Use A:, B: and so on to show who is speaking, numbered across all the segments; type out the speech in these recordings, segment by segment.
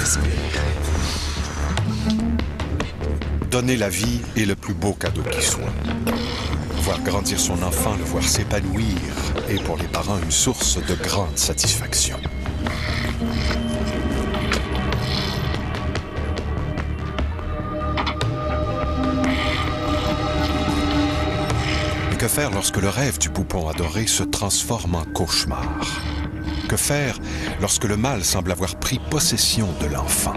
A: respire.
B: Donner la vie est le plus beau cadeau qui soit. Voir grandir son enfant, le voir s'épanouir, est pour les parents une source de grande satisfaction. Mais que faire lorsque le rêve du poupon adoré se transforme en cauchemar? Que faire lorsque le mal semble avoir pris possession de l'enfant?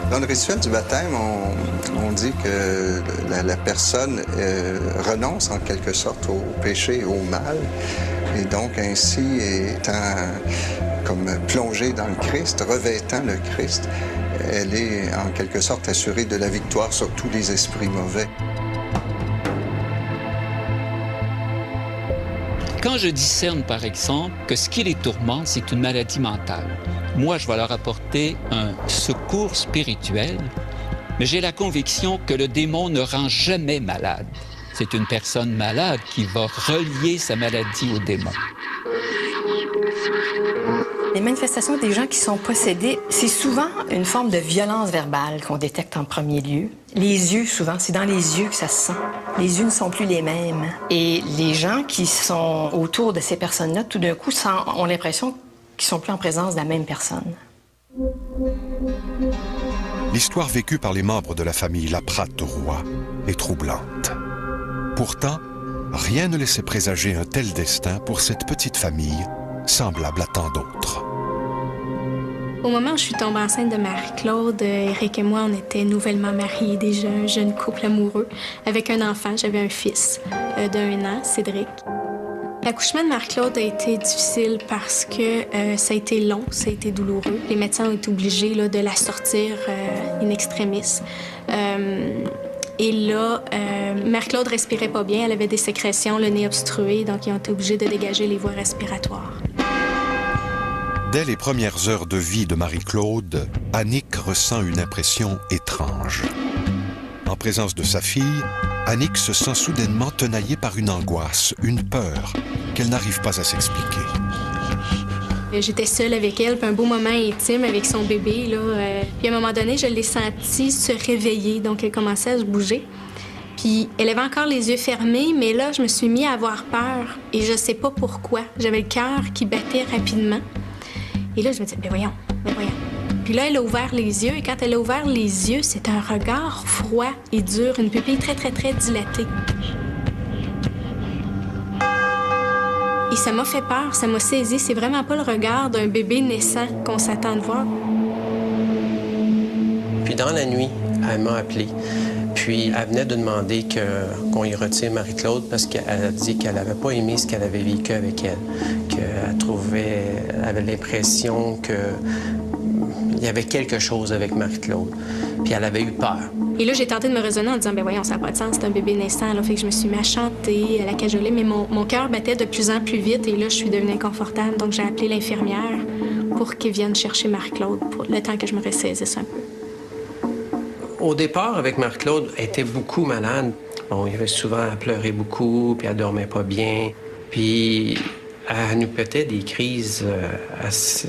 C: Dans le rituel du baptême, on dit que la personne renonce en quelque sorte au péché et au mal, et donc ainsi étant comme plongée dans le Christ, revêtant le Christ, elle est en quelque sorte assurée de la victoire sur tous les esprits mauvais.
D: Quand je discerne, par exemple, que ce qui les tourmente, c'est une maladie mentale, moi, je vais leur apporter un secours spirituel, mais j'ai la conviction que le démon ne rend jamais malade. C'est une personne malade qui va relier sa maladie au démon.
E: Les manifestations des gens qui sont possédés, c'est souvent une forme de violence verbale qu'on détecte en premier lieu. Les yeux, souvent, c'est dans les yeux que ça se sent. Les yeux ne sont plus les mêmes. Et les gens qui sont autour de ces personnes-là, tout d'un coup, ont l'impression qu'ils sont plus en présence de la même personne.
B: L'histoire vécue par les membres de la famille Laprate-Roy est troublante. Pourtant, rien ne laissait présager un tel destin pour cette petite famille, semblable à tant d'autres.
F: Au moment où je suis tombée enceinte de Marie-Claude, Éric et moi, on était nouvellement mariés, déjà un jeune couple amoureux, avec un enfant. J'avais un fils d'1 an, Cédric. L'accouchement de Marie-Claude a été difficile parce que ça a été long, ça a été douloureux. Les médecins ont été obligés de la sortir in extremis. Et là, Marie-Claude respirait pas bien, elle avait des sécrétions, le nez obstrué, donc ils ont été obligés de dégager les voies respiratoires.
B: Dès les premières heures de vie de Marie-Claude, Annick ressent une impression étrange. En présence de sa fille, Annick se sent soudainement tenaillée par une angoisse, une peur qu'elle n'arrive pas à s'expliquer.
F: J'étais seule avec elle, puis un beau moment intime avec son bébé. Puis à un moment donné, je l'ai sentie se réveiller, donc elle commençait à se bouger. Puis elle avait encore les yeux fermés, mais là, je me suis mis à avoir peur, et je sais pas pourquoi. J'avais le cœur qui battait rapidement. Et là, je me disais, ben voyons. Puis là, elle a ouvert les yeux, et quand elle a ouvert les yeux, c'est un regard froid et dur, une pupille très, très, très dilatée. Et ça m'a fait peur, ça m'a saisi. C'est vraiment pas le regard d'un bébé naissant qu'on s'attend de voir.
G: Puis dans la nuit, elle m'a appelé. Puis elle venait de demander qu'on y retire Marie-Claude parce qu'elle a dit qu'elle n'avait pas aimé ce qu'elle avait vécu avec elle. Elle avait l'impression qu'il y avait quelque chose avec Marie-Claude. Puis elle avait eu peur.
F: Et là, j'ai tenté de me raisonner en disant, ben voyons, ça n'a pas de sens, c'est un bébé naissant. Là, fait que je me suis mis à chanter, à la cajoler, mais mon cœur battait de plus en plus vite et là, je suis devenue inconfortable. Donc, j'ai appelé l'infirmière pour qu'elle vienne chercher Marie-Claude pour le temps que je me ressaisisse un peu.
G: Au départ, avec Marie-Claude, elle était beaucoup malade. Bon, il y avait souvent à pleurer beaucoup, puis elle dormait pas bien. Puis elle nous pétait des crises assez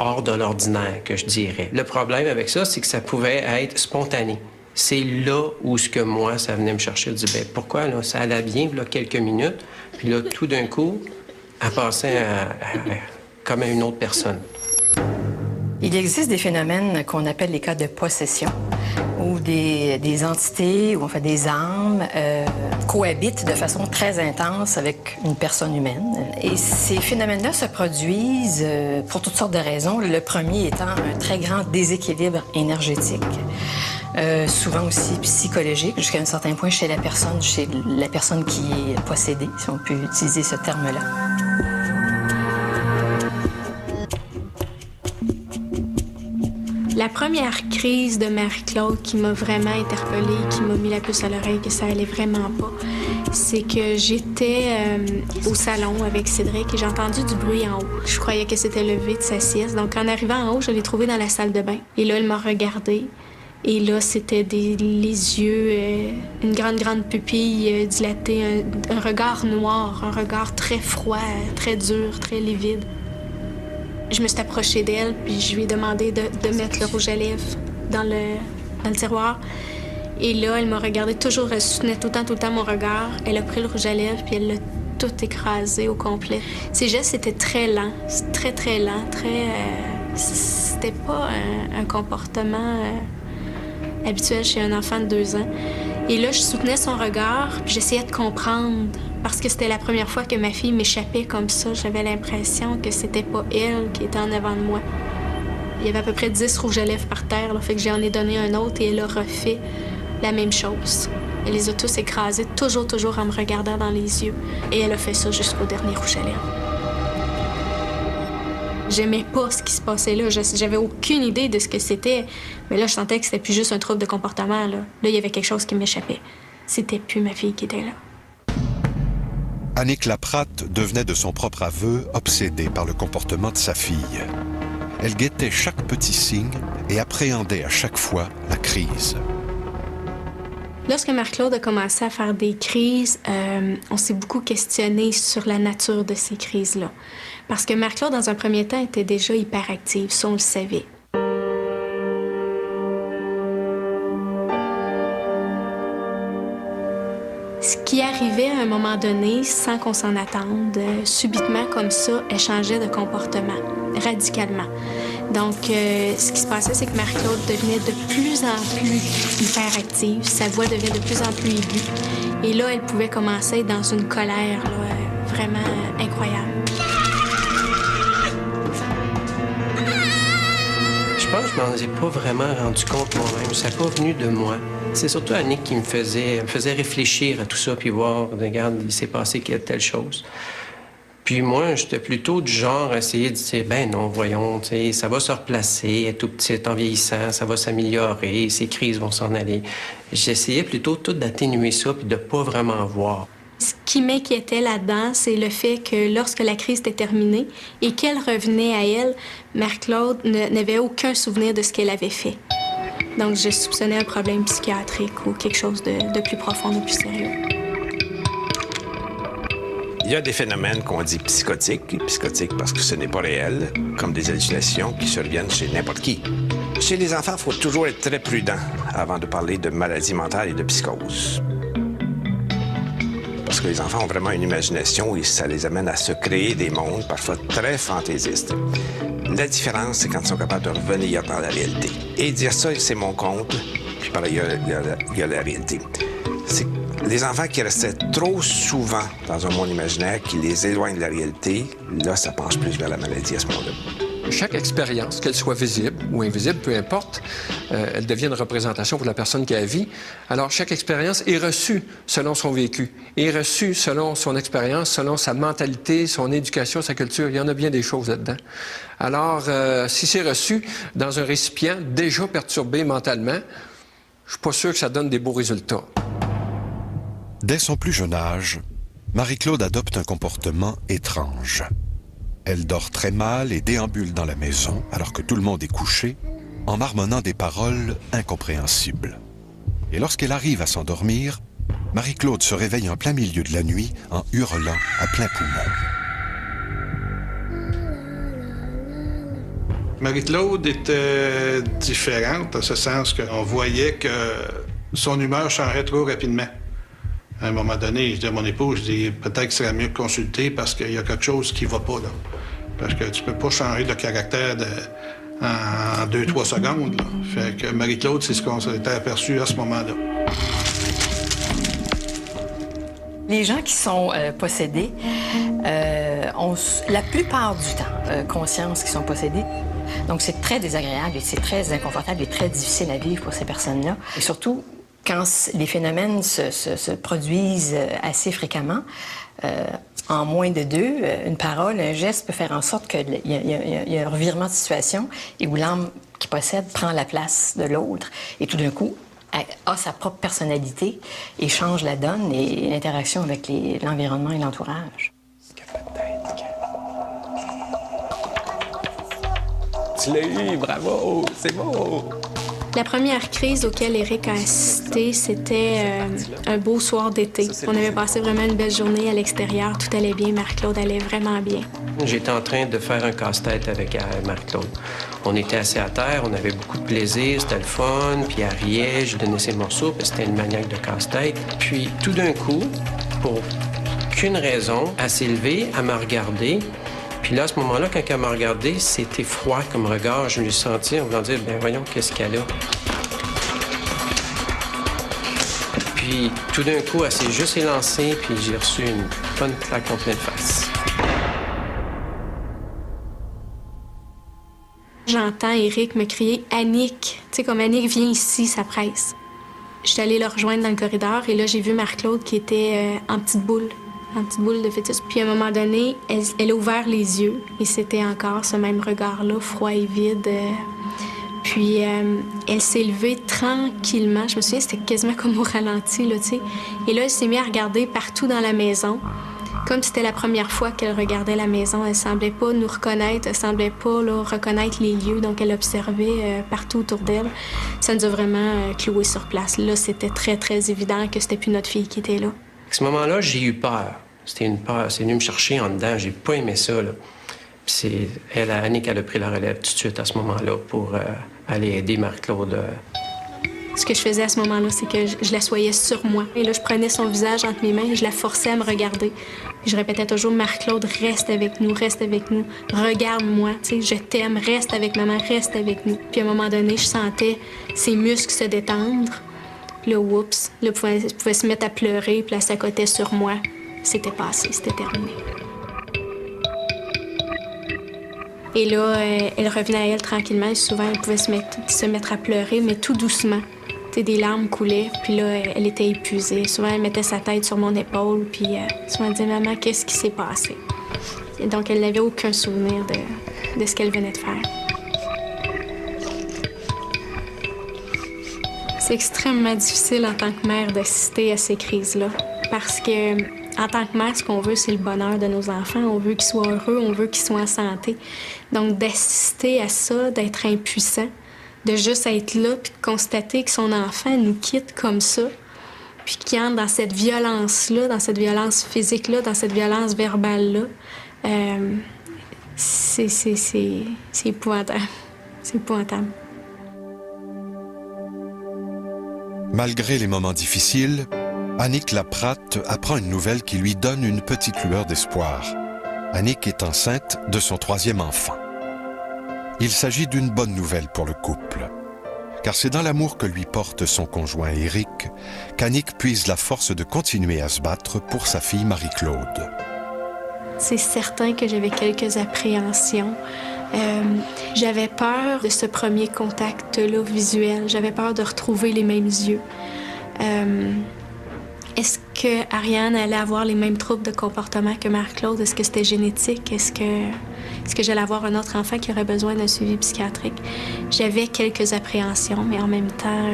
G: hors de l'ordinaire, que je dirais. Le problème avec ça, c'est que ça pouvait être spontané. C'est là où moi, ça venait me chercher. Je dis, ben pourquoi, là, ça allait bien, là, quelques minutes, puis là, tout d'un coup, elle passait comme à une autre personne.
E: Il existe des phénomènes qu'on appelle les cas de possession, où des entités, ou enfin des âmes, cohabitent de façon très intense avec une personne humaine. Et ces phénomènes-là se produisent pour toutes sortes de raisons. Le premier étant un très grand déséquilibre énergétique, souvent aussi psychologique, jusqu'à un certain point chez la personne qui est possédée, si on peut utiliser ce terme-là.
F: La première crise de Marie-Claude qui m'a vraiment interpellée, qui m'a mis la puce à l'oreille, que ça allait vraiment pas, c'est que j'étais au salon avec Cédric et j'ai entendu du bruit en haut. Je croyais qu'elle s'était levée de sa sieste. Donc, en arrivant en haut, je l'ai trouvée dans la salle de bain. Et là, elle m'a regardée. Et là, c'était les yeux, une grande pupille dilatée, un regard noir, un regard très froid, très dur, très livide. Je me suis approchée d'elle, puis je lui ai demandé de mettre le rouge à lèvres dans le tiroir. Et là, elle m'a regardée toujours, elle soutenait tout le temps mon regard. Elle a pris le rouge à lèvres, puis elle l'a tout écrasé au complet. Ses gestes étaient très lents, très lents, c'était pas un comportement habituel chez un enfant de 2 ans. Et là, je soutenais son regard, puis j'essayais de comprendre, parce que c'était la première fois que ma fille m'échappait comme ça. J'avais l'impression que c'était pas elle qui était en avant de moi. Il y avait à peu près 10 rouges à lèvres par terre, là, fait que j'en ai donné un autre et elle a refait la même chose. Elle les a tous écrasés, toujours en me regardant dans les yeux. Et elle a fait ça jusqu'au dernier rouge à lèvres. J'aimais pas ce qui se passait là. J'avais aucune idée de ce que c'était. Mais là, je sentais que c'était plus juste un trouble de comportement. Là, il y avait quelque chose qui m'échappait. C'était plus ma fille qui était là.
B: Annick Laprate devenait de son propre aveu obsédée par le comportement de sa fille. Elle guettait chaque petit signe et appréhendait à chaque fois la crise.
F: Lorsque Marie-Claude a commencé à faire des crises, on s'est beaucoup questionné sur la nature de ces crises-là. Parce que Marie-Claude, dans un premier temps, était déjà hyperactive, ça, on le savait. Ce qui arrivait à un moment donné, sans qu'on s'en attende, subitement comme ça, elle changeait de comportement, radicalement. Donc, ce qui se passait, c'est que Marie-Claude devenait de plus en plus hyperactive, sa voix devenait de plus en plus aiguë. Et là, elle pouvait commencer à être dans une colère là, vraiment incroyable.
G: Je pense que je m'en ai pas vraiment rendu compte moi-même. Ça n'a pas venu de moi. C'est surtout Annick qui me faisait réfléchir à tout ça, puis voir, regarde, il s'est passé telle chose. Puis moi, j'étais plutôt du genre à essayer de dire, ben non, voyons, ça va se replacer, elle est tout petite, en vieillissant, ça va s'améliorer, ces crises vont s'en aller. J'essayais plutôt tout d'atténuer ça, puis de pas vraiment voir.
F: Ce qui m'inquiétait là-dedans, c'est le fait que lorsque la crise était terminée et qu'elle revenait à elle, Marie-Claude n'avait aucun souvenir de ce qu'elle avait fait. Donc, je soupçonnais un problème psychiatrique ou quelque chose de plus profond, de plus sérieux.
A: Il y a des phénomènes qu'on dit psychotiques parce que ce n'est pas réel, comme des hallucinations qui surviennent chez n'importe qui. Chez les enfants, il faut toujours être très prudent avant de parler de maladie mentale et de psychose. Parce que les enfants ont vraiment une imagination et ça les amène à se créer des mondes parfois très fantaisistes. La différence, c'est quand ils sont capables de revenir dans la réalité. Et dire ça, c'est mon compte, puis par ailleurs, il y a la réalité. C'est les enfants qui restaient trop souvent dans un monde imaginaire qui les éloigne de la réalité, là, ça penche plus vers la maladie à ce moment-là.
H: Chaque expérience, qu'elle soit visible ou invisible, peu importe, elle devient une représentation pour la personne qui la vit. Alors, chaque expérience est reçue selon son vécu, est reçue selon son expérience, selon sa mentalité, son éducation, sa culture. Il y en a bien des choses là-dedans. Alors, si c'est reçu dans un récipient déjà perturbé mentalement, je suis pas sûr que ça donne des beaux résultats.
B: Dès son plus jeune âge, Marie-Claude adopte un comportement étrange. Elle dort très mal et déambule dans la maison, alors que tout le monde est couché, en marmonnant des paroles incompréhensibles. Et lorsqu'elle arrive à s'endormir, Marie-Claude se réveille en plein milieu de la nuit en hurlant à plein poumon.
I: Marie-Claude était différente, en ce sens qu'on voyait que son humeur changeait trop rapidement. À un moment donné, je dis à mon épouse, je dis peut-être que ce serait mieux de consulter parce qu'il y a quelque chose qui ne va pas là. Parce que tu peux pas changer de caractère en 2-3 secondes. Là. Fait que Marie-Claude, c'est ce qu'on s'était aperçu à ce moment-là.
E: Les gens qui sont possédés ont la plupart du temps conscience qu'ils sont possédés. Donc, c'est très désagréable et c'est très inconfortable et très difficile à vivre pour ces personnes-là. Et surtout, quand les phénomènes se produisent assez fréquemment, en moins de 2, une parole, un geste peut faire en sorte qu'il y a un revirement de situation et où l'âme qui possède prend la place de l'autre. Et tout d'un coup, a sa propre personnalité et change la donne et l'interaction avec l'environnement et l'entourage.
H: Tu l'as eu, bravo, c'est beau!
F: La première crise auquel Éric a assisté, c'était un beau soir d'été. On avait passé vraiment une belle journée à l'extérieur, tout allait bien, Marc-Claude allait vraiment bien.
G: J'étais en train de faire un casse-tête avec Marc-Claude. On était assis à terre, on avait beaucoup de plaisir, c'était le fun, puis elle riait, je donnais ses morceaux, puis c'était une maniaque de casse-tête. Puis tout d'un coup, pour aucune raison, elle s'est levée, elle m'a regardé. Puis là, à ce moment-là, quand elle m'a regardé, c'était froid comme regard. Je me suis senti en voulant dire, ben voyons, qu'est-ce qu'elle a? Puis tout d'un coup, elle s'est juste élancée, puis j'ai reçu une bonne claque contre la face.
F: J'entends Éric me crier « Annick ». Tu sais, comme « Annick, viens ici, ça presse ». Je suis allée le rejoindre dans le corridor et là, j'ai vu Marc-Claude qui était en petite boule de fœtus. Puis à un moment donné, elle a ouvert les yeux et c'était encore ce même regard-là, froid et vide. Puis elle s'est levée tranquillement. Je me souviens, c'était quasiment comme au ralenti, là, tu sais. Et là, elle s'est mise à regarder partout dans la maison, comme si c'était la première fois qu'elle regardait la maison. Elle semblait pas nous reconnaître, elle semblait pas là, reconnaître les lieux, donc elle observait partout autour d'elle. Ça nous a vraiment cloués sur place. Là, c'était très, très évident que c'était plus notre fille qui était là.
G: À ce moment-là, j'ai eu peur. C'était une peur. C'est venu me chercher en dedans. J'ai pas aimé ça, là. Puis c'est Annick, elle a pris la relève tout de suite à ce moment-là pour aller aider Marc-Claude.
F: Ce que je faisais à ce moment-là, c'est que je l'assoyais sur moi. Et là, je prenais son visage entre mes mains et je la forçais à me regarder. Et je répétais toujours, Marc-Claude, reste avec nous, regarde-moi, tu sais, je t'aime, reste avec maman, reste avec nous. Puis à un moment donné, je sentais ses muscles se détendre. Là, oups, là, elle pouvait se mettre à pleurer, puis elle s'accotait sur moi. C'était passé, c'était terminé. Et là, elle revenait à elle tranquillement. Et souvent, elle pouvait se mettre à pleurer, mais tout doucement. Tu sais, des larmes coulaient, puis là, elle était épuisée. Souvent, elle mettait sa tête sur mon épaule, puis souvent, elle disait « Maman, qu'est-ce qui s'est passé? » Et donc, elle n'avait aucun souvenir de ce qu'elle venait de faire. C'est extrêmement difficile en tant que mère d'assister à ces crises-là, parce que en tant que mère, ce qu'on veut, c'est le bonheur de nos enfants. On veut qu'ils soient heureux, on veut qu'ils soient en santé. Donc, d'assister à ça, d'être impuissant, de juste être là, puis de constater que son enfant nous quitte comme ça, puis qu'il entre dans cette violence-là, dans cette violence physique-là, dans cette violence verbale-là, c'est épouvantable. C'est épouvantable.
B: Malgré les moments difficiles, Annick Laprate apprend une nouvelle qui lui donne une petite lueur d'espoir. Annick est enceinte de son 3e enfant. Il s'agit d'une bonne nouvelle pour le couple, car c'est dans l'amour que lui porte son conjoint Éric qu'Annick puise la force de continuer à se battre pour sa fille Marie-Claude.
F: C'est certain que j'avais quelques appréhensions. J'avais peur de ce premier contact-là visuel. J'avais peur de retrouver les mêmes yeux. Est-ce que Ariane allait avoir les mêmes troubles de comportement que Marc-Claude? Est-ce que c'était génétique? Est-ce que j'allais avoir un autre enfant qui aurait besoin d'un suivi psychiatrique? J'avais quelques appréhensions, mais en même temps,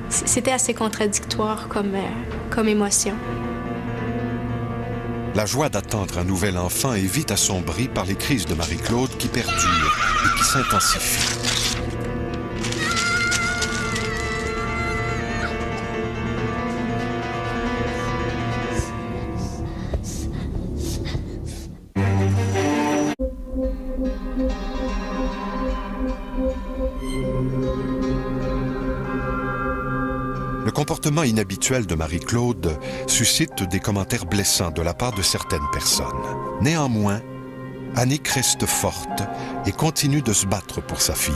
F: c'était assez contradictoire comme émotion.
B: La joie d'attendre un nouvel enfant est vite assombrie par les crises de Marie-Claude qui perdurent et qui s'intensifient. Le comportement inhabituel de Marie-Claude suscite des commentaires blessants de la part de certaines personnes. Néanmoins, Annick reste forte et continue de se battre pour sa fille.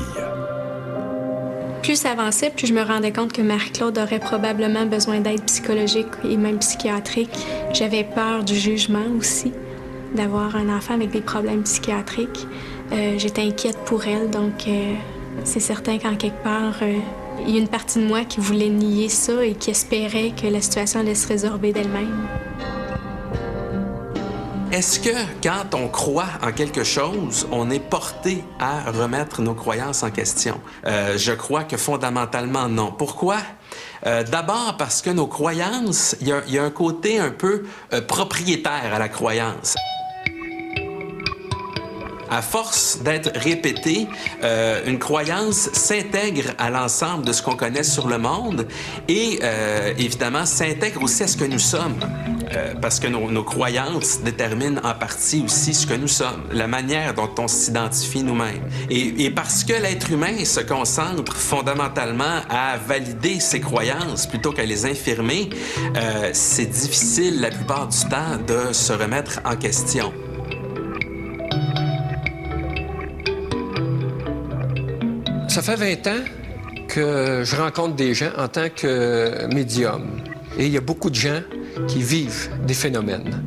F: Plus ça avançait, plus je me rendais compte que Marie-Claude aurait probablement besoin d'aide psychologique et même psychiatrique. J'avais peur du jugement aussi, d'avoir un enfant avec des problèmes psychiatriques. J'étais inquiète pour elle, donc c'est certain qu'en quelque part, il y a une partie de moi qui voulait nier ça et qui espérait que la situation allait se résorber d'elle-même.
J: Est-ce que quand on croit en quelque chose, on est porté à remettre nos croyances en question? Je crois que fondamentalement, non. Pourquoi? D'abord parce que nos croyances, il y a un côté un peu propriétaire à la croyance. À force d'être répétée, une croyance s'intègre à l'ensemble de ce qu'on connaît sur le monde et, évidemment, s'intègre aussi à ce que nous sommes. Parce que nos croyances déterminent en partie aussi ce que nous sommes, la manière dont on s'identifie nous-mêmes. Et parce que l'être humain se concentre fondamentalement à valider ses croyances plutôt qu'à les infirmer, c'est difficile la plupart du temps de se remettre en question.
H: Ça fait 20 ans que je rencontre des gens en tant que médium. Et il y a beaucoup de gens qui vivent des phénomènes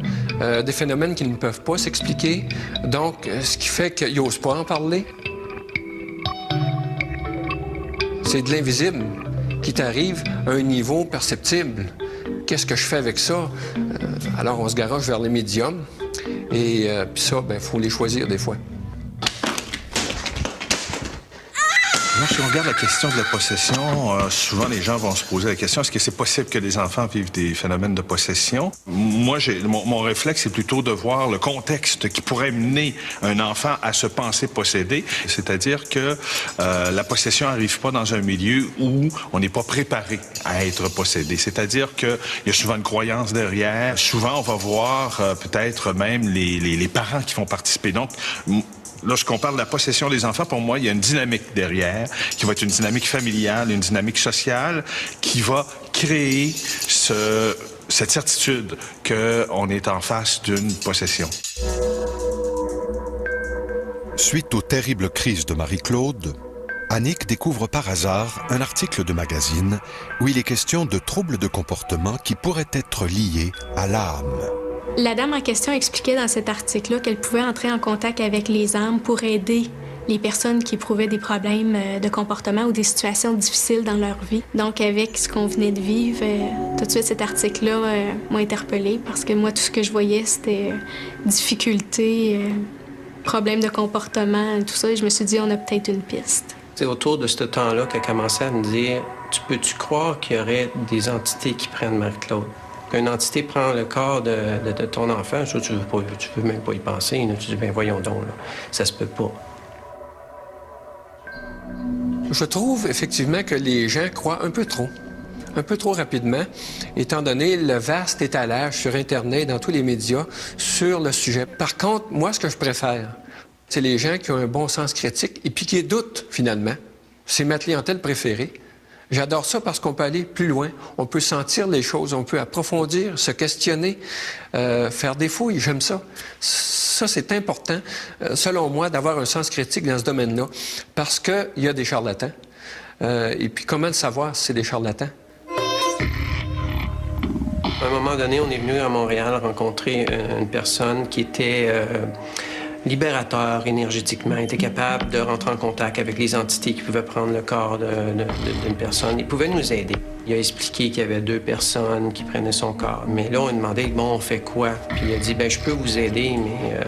H: qui ne peuvent pas s'expliquer. Donc, ce qui fait qu'ils n'osent pas en parler. C'est de l'invisible qui t'arrive à un niveau perceptible. Qu'est-ce que je fais avec ça? Alors, on se garoche vers les médiums. Et puis ça, il faut les choisir des fois.
K: Si on regarde la question de la possession, souvent les gens vont se poser la question, est-ce que c'est possible que les enfants vivent des phénomènes de possession? Moi, mon réflexe, c'est plutôt de voir le contexte qui pourrait mener un enfant à se penser possédé. C'est-à-dire que la possession n'arrive pas dans un milieu où on n'est pas préparé à être possédé. C'est-à-dire qu'il y a souvent une croyance derrière. Souvent, on va voir peut-être même les parents qui vont participer. Donc, lorsqu'on parle de la possession des enfants, pour moi, il y a une dynamique derrière, qui va être une dynamique familiale, une dynamique sociale, qui va créer cette certitude qu'on est en face d'une possession.
B: Suite aux terribles crises de Marie-Claude, Annick découvre par hasard un article de magazine où il est question de troubles de comportement qui pourraient être liés à l'âme.
F: La dame en question expliquait dans cet article-là qu'elle pouvait entrer en contact avec les âmes pour aider les personnes qui éprouvaient des problèmes de comportement ou des situations difficiles dans leur vie. Donc, avec ce qu'on venait de vivre, tout de suite, cet article-là m'a interpellée parce que moi, tout ce que je voyais, c'était difficultés, problèmes de comportement, tout ça. Et je me suis dit, on a peut-être une piste.
G: C'est autour de ce temps-là qu'elle commençait à me dire, peux-tu croire qu'il y aurait des entités qui prennent Marie-Claude? Qu'une entité prend le corps de ton enfant, ça, tu veux même pas y penser. Là. Tu dis, ben voyons donc, là, ça se peut pas.
H: Je trouve effectivement que les gens croient un peu trop rapidement, étant donné le vaste étalage sur Internet, dans tous les médias, sur le sujet. Par contre, moi, ce que je préfère, c'est les gens qui ont un bon sens critique et puis qui doutent, finalement. C'est ma clientèle préférée. J'adore ça parce qu'on peut aller plus loin, on peut sentir les choses, on peut approfondir, se questionner, faire des fouilles, j'aime ça. Ça, c'est important, selon moi, d'avoir un sens critique dans ce domaine-là, parce qu'il y a des charlatans. Et puis, comment le savoir si c'est des charlatans?
G: À un moment donné, on est venu à Montréal rencontrer une personne qui était libérateur énergétiquement, était capable de rentrer en contact avec les entités qui pouvaient prendre le corps d'une personne. Il pouvait nous aider. Il a expliqué qu'il y avait 2 personnes qui prenaient son corps. Mais là, on a demandé, bon, on fait quoi? Puis il a dit, je peux vous aider, mais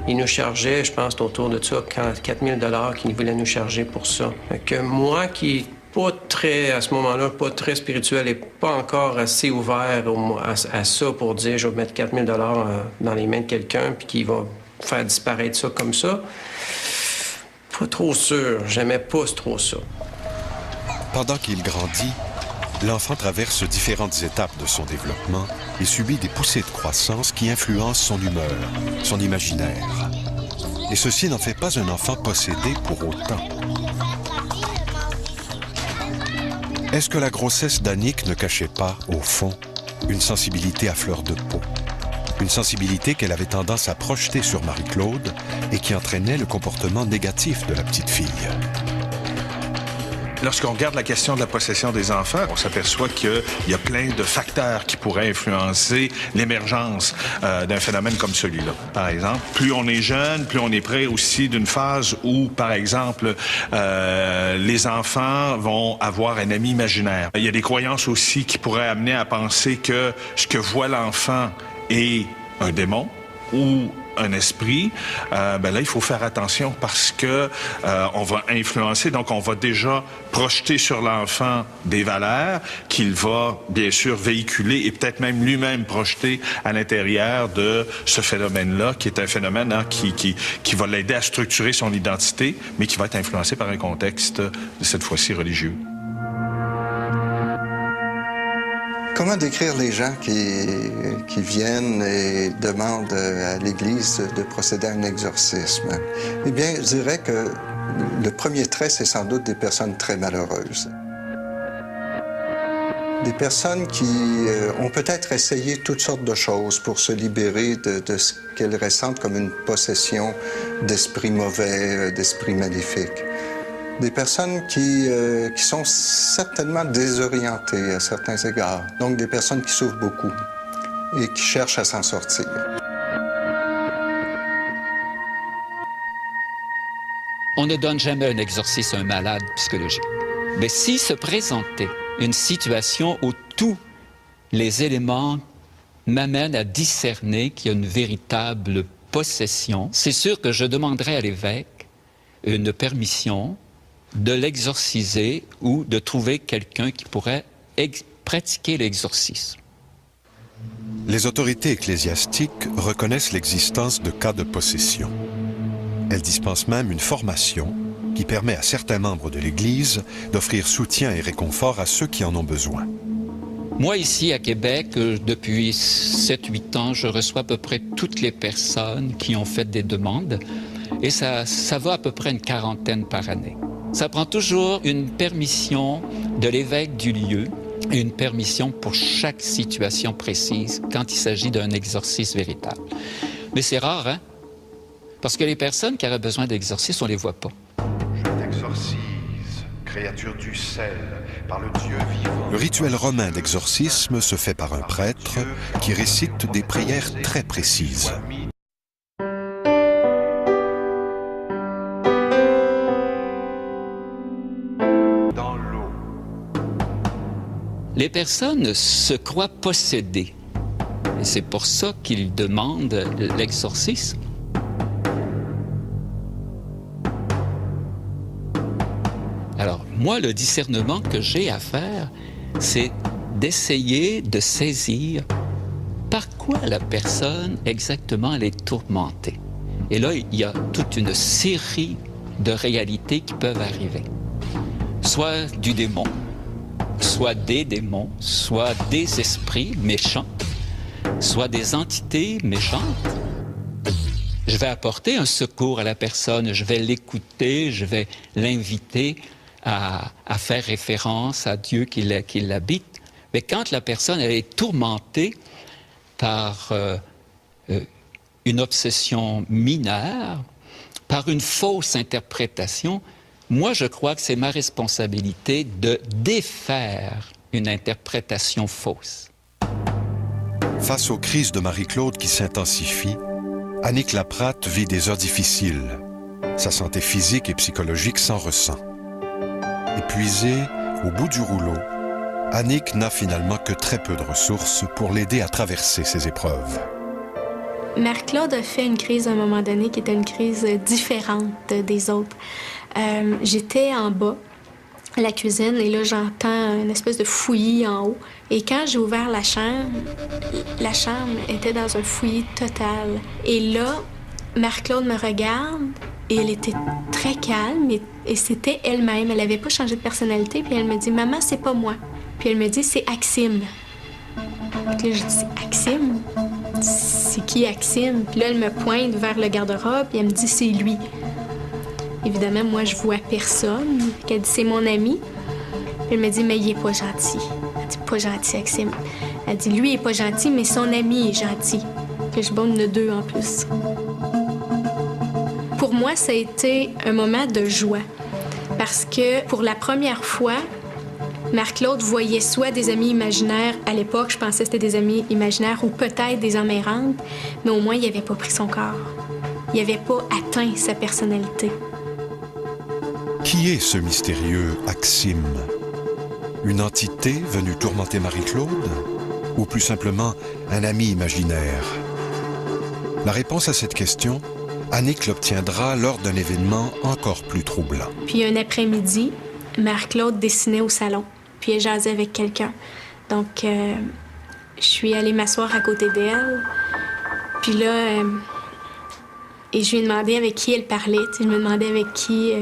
G: il nous chargeait, je pense, autour de ça, 4 000 $ qu'il voulait nous charger pour ça. Que moi, qui pas très, à ce moment-là, pas très spirituel et pas encore assez ouvert à ça pour dire, je vais mettre 4 000 $ dans les mains de quelqu'un puis qui va faire disparaître ça comme ça. Pas trop sûr. J'aimais pas trop ça.
B: Pendant qu'il grandit, l'enfant traverse différentes étapes de son développement et subit des poussées de croissance qui influencent son humeur, son imaginaire. Et ceci n'en fait pas un enfant possédé pour autant. Est-ce que la grossesse d'Annick ne cachait pas, au fond, une sensibilité à fleur de peau? Une sensibilité qu'elle avait tendance à projeter sur Marie-Claude et qui entraînait le comportement négatif de la petite fille.
K: Lorsqu'on regarde la question de la possession des enfants, on s'aperçoit qu'il y a plein de facteurs qui pourraient influencer l'émergence d'un phénomène comme celui-là. Par exemple, plus on est jeune, plus on est près aussi d'une phase où, par exemple, les enfants vont avoir un ami imaginaire. Il y a des croyances aussi qui pourraient amener à penser que ce que voit l'enfant est un démon ou un esprit. Là, il faut faire attention parce que on va influencer, donc on va déjà projeter sur l'enfant des valeurs qu'il va bien sûr véhiculer et peut-être même lui-même projeter à l'intérieur de ce phénomène-là, qui est un phénomène qui va l'aider à structurer son identité, mais qui va être influencé par un contexte, cette fois-ci, religieux.
C: Comment décrire les gens qui viennent et demandent à l'Église de procéder à un exorcisme? Eh bien, je dirais que le premier trait, c'est sans doute des personnes très malheureuses. Des personnes qui ont peut-être essayé toutes sortes de choses pour se libérer de ce qu'elles ressentent comme une possession d'esprits mauvais, d'esprits maléfiques. Des personnes qui sont certainement désorientées à certains égards. Donc des personnes qui souffrent beaucoup et qui cherchent à s'en sortir.
D: On ne donne jamais un exorcisme à un malade psychologique. Mais s'il se présentait une situation où tous les éléments m'amènent à discerner qu'il y a une véritable possession, c'est sûr que je demanderais à l'évêque une permission de l'exorciser ou de trouver quelqu'un qui pourrait pratiquer l'exorcisme.
B: Les autorités ecclésiastiques reconnaissent l'existence de cas de possession. Elles dispensent même une formation qui permet à certains membres de l'Église d'offrir soutien et réconfort à ceux qui en ont besoin.
D: Moi, ici, à Québec, depuis 7-8 ans, je reçois à peu près toutes les personnes qui ont fait des demandes et ça va à peu près une 40aine par année. Ça prend toujours une permission de l'évêque du lieu et une permission pour chaque situation précise quand il s'agit d'un exorcisme véritable. Mais c'est rare, hein? Parce que les personnes qui auraient besoin d'exorcisme, on les voit pas.
L: Je t'exorcise, créature du sel, par le Dieu vivant.
B: Le rituel romain d'exorcisme se fait par un prêtre qui récite des prières très précises.
D: Les personnes se croient possédées. Et c'est pour ça qu'ils demandent l'exorcisme. Alors, moi, le discernement que j'ai à faire, c'est d'essayer de saisir par quoi la personne exactement elle est tourmentée. Et là, il y a toute une série de réalités qui peuvent arriver. Soit du démon, soit des démons, soit des esprits méchants, soit des entités méchantes. Je vais apporter un secours à la personne, je vais l'écouter, je vais l'inviter à faire référence à Dieu qui l'habite. Mais quand la personne elle est tourmentée par une obsession mineure, par une fausse interprétation, moi, je crois que c'est ma responsabilité de défaire une interprétation fausse.
B: Face aux crises de Marie-Claude qui s'intensifient, Annick Laprate vit des heures difficiles. Sa santé physique et psychologique s'en ressent. Épuisée, au bout du rouleau, Annick n'a finalement que très peu de ressources pour l'aider à traverser ces épreuves.
F: Marie-Claude a fait une crise à un moment donné qui était une crise différente des autres. J'étais en bas, à la cuisine, et là, j'entends une espèce de fouillis en haut. Et quand j'ai ouvert la chambre était dans un fouillis total. Et là, Marie-Claude me regarde, et elle était très calme, et c'était elle-même. Elle n'avait pas changé de personnalité, puis elle me dit « Maman, c'est pas moi. » Puis elle me dit « C'est Axime. » Puis là, je dis « Axime? C'est qui Axime? » Puis là, elle me pointe vers le garde-robe, et elle me dit « C'est lui. » Évidemment, moi, je vois personne. Elle dit « C'est mon ami. » Elle me dit « Mais il est pas gentil. » Elle dit « Pas gentil, Axime. » Elle dit « Lui, il est pas gentil, mais son ami est gentil. » que je bonne, il y en a 2 en plus. Pour moi, ça a été un moment de joie. Parce que pour la première fois, Marc-Claude voyait soit des amis imaginaires. À l'époque, je pensais que c'était des amis imaginaires ou peut-être des âmes errantes, mais au moins, il n'avait pas pris son corps. Il n'avait pas atteint sa personnalité.
B: Qui est ce mystérieux Axime? Une entité venue tourmenter Marie-Claude? Ou plus simplement un ami imaginaire? La réponse à cette question, Annick l'obtiendra lors d'un événement encore plus troublant.
F: Puis un après-midi, Marc-Claude dessinait au salon, puis elle jasait avec quelqu'un. Donc, je suis allée m'asseoir à côté d'elle. Puis là, et je lui ai demandé avec qui elle parlait. Je me demandais avec qui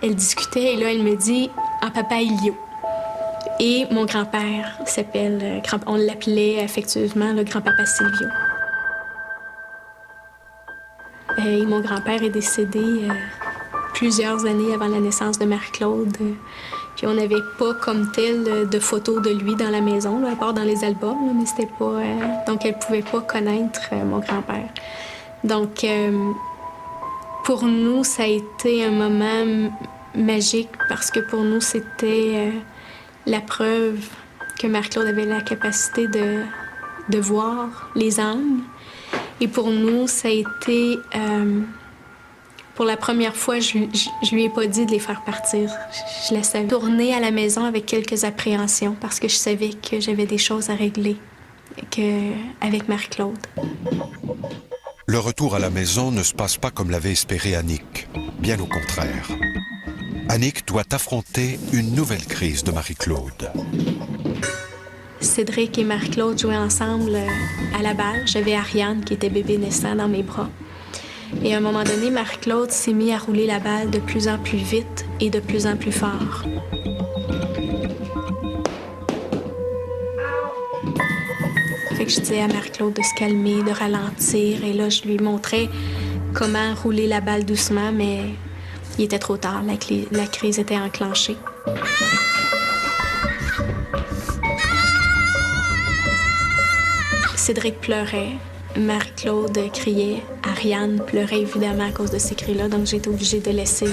F: elle discutait. Et là, elle me dit « En papa Ilio ». Et mon grand-père s'appelle, on l'appelait affectueusement le grand-papa Silvio. Et mon grand-père est décédé plusieurs années avant la naissance de Marc-Claude. Puis on n'avait pas comme tel de photos de lui dans la maison, là, à part dans les albums, là, mais c'était pas... donc elle pouvait pas connaître mon grand-père. Donc pour nous, ça a été un moment magique parce que pour nous, c'était la preuve que Marc-Claude avait la capacité de voir les âmes. Et pour nous, ça a été... pour la première fois, je lui ai pas dit de les faire partir. Je la savais tourner à la maison avec quelques appréhensions parce que je savais que j'avais des choses à régler avec Marc-Claude.
B: Le retour à la maison ne se passe pas comme l'avait espéré Annick. Bien au contraire. Annick doit affronter une nouvelle crise de Marie-Claude.
F: Cédric et Marc-Claude jouaient ensemble à la balle. J'avais Ariane qui était bébé naissant dans mes bras. Et à un moment donné, Marc-Claude s'est mis à rouler la balle de plus en plus vite et de plus en plus fort. Fait que je disais à Marc-Claude de se calmer, de ralentir. Et là, je lui montrais comment rouler la balle doucement, mais il était trop tard. La crise était enclenchée. Cédric pleurait, Marie-Claude criait, Ariane pleurait évidemment à cause de ces cris-là, donc j'ai été obligée de laisser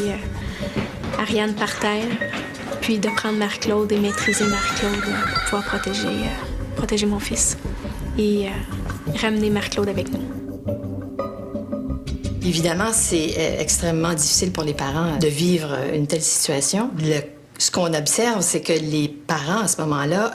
F: Ariane par terre, puis de prendre Marc-Claude et maîtriser Marc-Claude pour pouvoir protéger mon fils et ramener Marc-Claude avec nous.
E: Évidemment, c'est extrêmement difficile pour les parents de vivre une telle situation. Ce qu'on observe, c'est que les parents, à ce moment-là,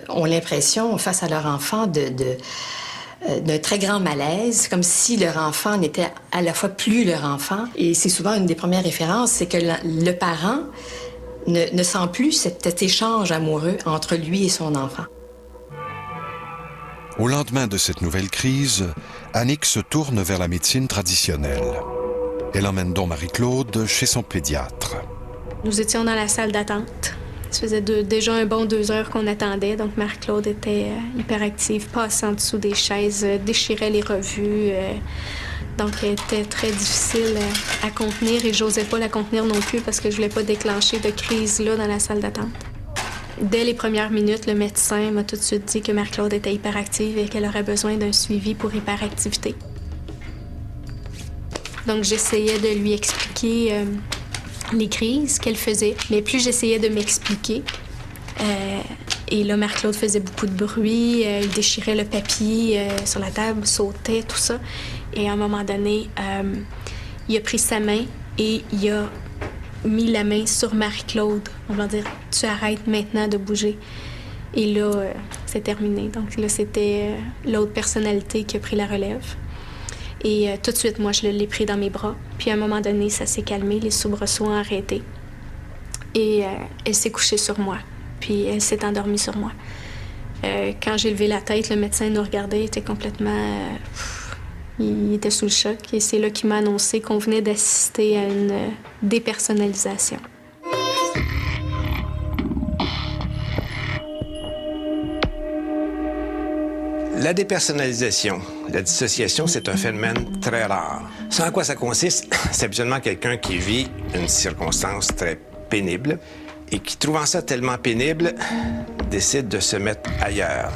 E: ont l'impression, face à leur enfant, d'un très grand malaise, comme si leur enfant n'était à la fois plus leur enfant. Et c'est souvent une des premières références, c'est que le parent ne sent plus cet échange amoureux entre lui et son enfant.
B: Au lendemain de cette nouvelle crise, Annick se tourne vers la médecine traditionnelle. Elle emmène donc Marie-Claude chez son pédiatre.
F: Nous étions dans la salle d'attente. Ça faisait déjà un bon 2 heures qu'on attendait, donc Marc-Claude était hyperactive, passait en dessous des chaises, déchirait les revues. Donc, elle était très difficile à contenir et j'osais pas la contenir non plus parce que je voulais pas déclencher de crise là dans la salle d'attente. Dès les premières minutes, le médecin m'a tout de suite dit que Marc-Claude était hyperactive et qu'elle aurait besoin d'un suivi pour hyperactivité. Donc, j'essayais de lui expliquer les crises qu'elle faisait. Mais plus j'essayais de m'expliquer, et là, Marc-Claude faisait beaucoup de bruit, il déchirait le papier sur la table, sautait, tout ça. Et à un moment donné, il a pris sa main et il a mis la main sur Marie-Claude. On va dire, tu arrêtes maintenant de bouger. Et là, c'est terminé. Donc là, c'était l'autre personnalité qui a pris la relève. Et tout de suite, moi, je l'ai pris dans mes bras. Puis à un moment donné, ça s'est calmé, les soubresauts ont arrêté. Et elle s'est couchée sur moi. Puis elle s'est endormie sur moi. Quand j'ai levé la tête, le médecin nous regardait, il était complètement... il était sous le choc. Et c'est là qu'il m'a annoncé qu'on venait d'assister à une dépersonnalisation.
A: La dépersonnalisation, la dissociation, c'est un phénomène très rare. Ce en quoi ça consiste, c'est habituellement quelqu'un qui vit une circonstance très pénible et qui, trouvant ça tellement pénible, décide de se mettre ailleurs.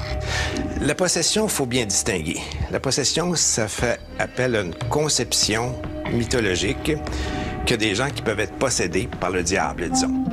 A: La possession, il faut bien distinguer. La possession, ça fait appel à une conception mythologique que des gens qui peuvent être possédés par le diable, disons.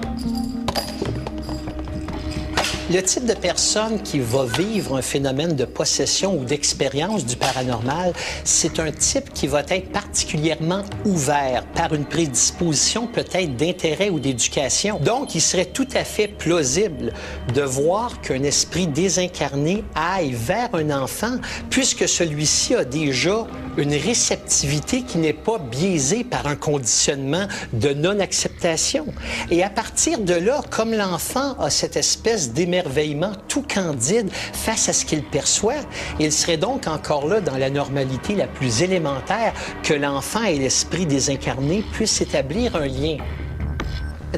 M: Le type de personne qui va vivre un phénomène de possession ou d'expérience du paranormal, c'est un type qui va être particulièrement ouvert par une prédisposition peut-être d'intérêt ou d'éducation. Donc, il serait tout à fait plausible de voir qu'un esprit désincarné aille vers un enfant puisque celui-ci a déjà une réceptivité qui n'est pas biaisée par un conditionnement de non-acceptation. Et à partir de là, comme l'enfant a cette espèce d'émerveillement tout candide face à ce qu'il perçoit, il serait donc encore là dans la normalité la plus élémentaire que l'enfant et l'esprit désincarné puissent établir un lien.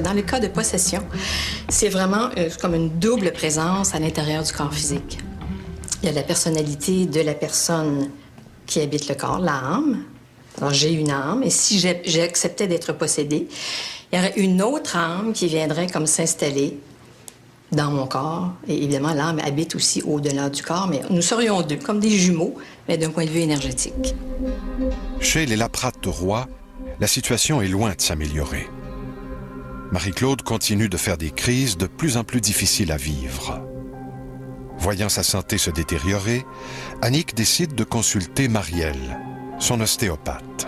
E: Dans le cas de possession, c'est vraiment comme une double présence à l'intérieur du corps physique. Il y a la personnalité de la personne qui habite le corps, l'âme. Alors, j'ai une âme, et si j'acceptais d'être possédée, il y aurait une autre âme qui viendrait comme s'installer dans mon corps. Et évidemment, l'âme habite aussi au-delà du corps, mais nous serions deux, comme des jumeaux, mais d'un point de vue énergétique.
B: Chez les Laprate-Roy, la situation est loin de s'améliorer. Marie-Claude continue de faire des crises de plus en plus difficiles à vivre. Voyant sa santé se détériorer, Annick décide de consulter Marielle, son ostéopathe.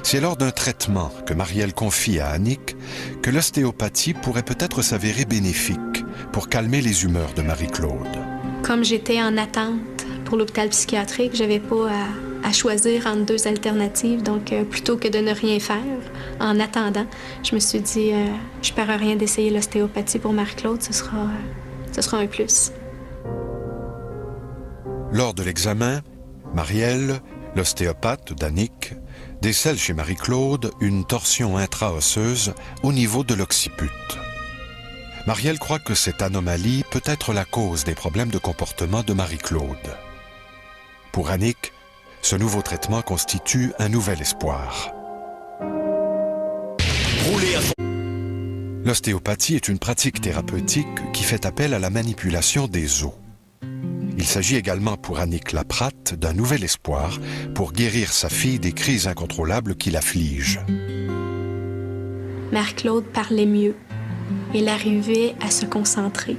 B: C'est lors d'un traitement que Marielle confie à Annick que l'ostéopathie pourrait peut-être s'avérer bénéfique pour calmer les humeurs de Marie-Claude.
F: Comme j'étais en attente pour l'hôpital psychiatrique, j'avais pas à choisir entre deux alternatives. Donc, plutôt que de ne rien faire, en attendant, je me suis dit, je perds rien d'essayer l'ostéopathie pour Marie-Claude, ce sera un plus.
B: Lors de l'examen, Marielle, l'ostéopathe d'Annick, décèle chez Marie-Claude une torsion intra-osseuse au niveau de l'occiput. Marielle croit que cette anomalie peut être la cause des problèmes de comportement de Marie-Claude. Pour Annick, ce nouveau traitement constitue un nouvel espoir. L'ostéopathie est une pratique thérapeutique qui fait appel à la manipulation des os. Il s'agit également pour Annick Laprate d'un nouvel espoir pour guérir sa fille des crises incontrôlables qui l'affligent.
F: Marie-Claude parlait mieux. Elle arrivait à se concentrer.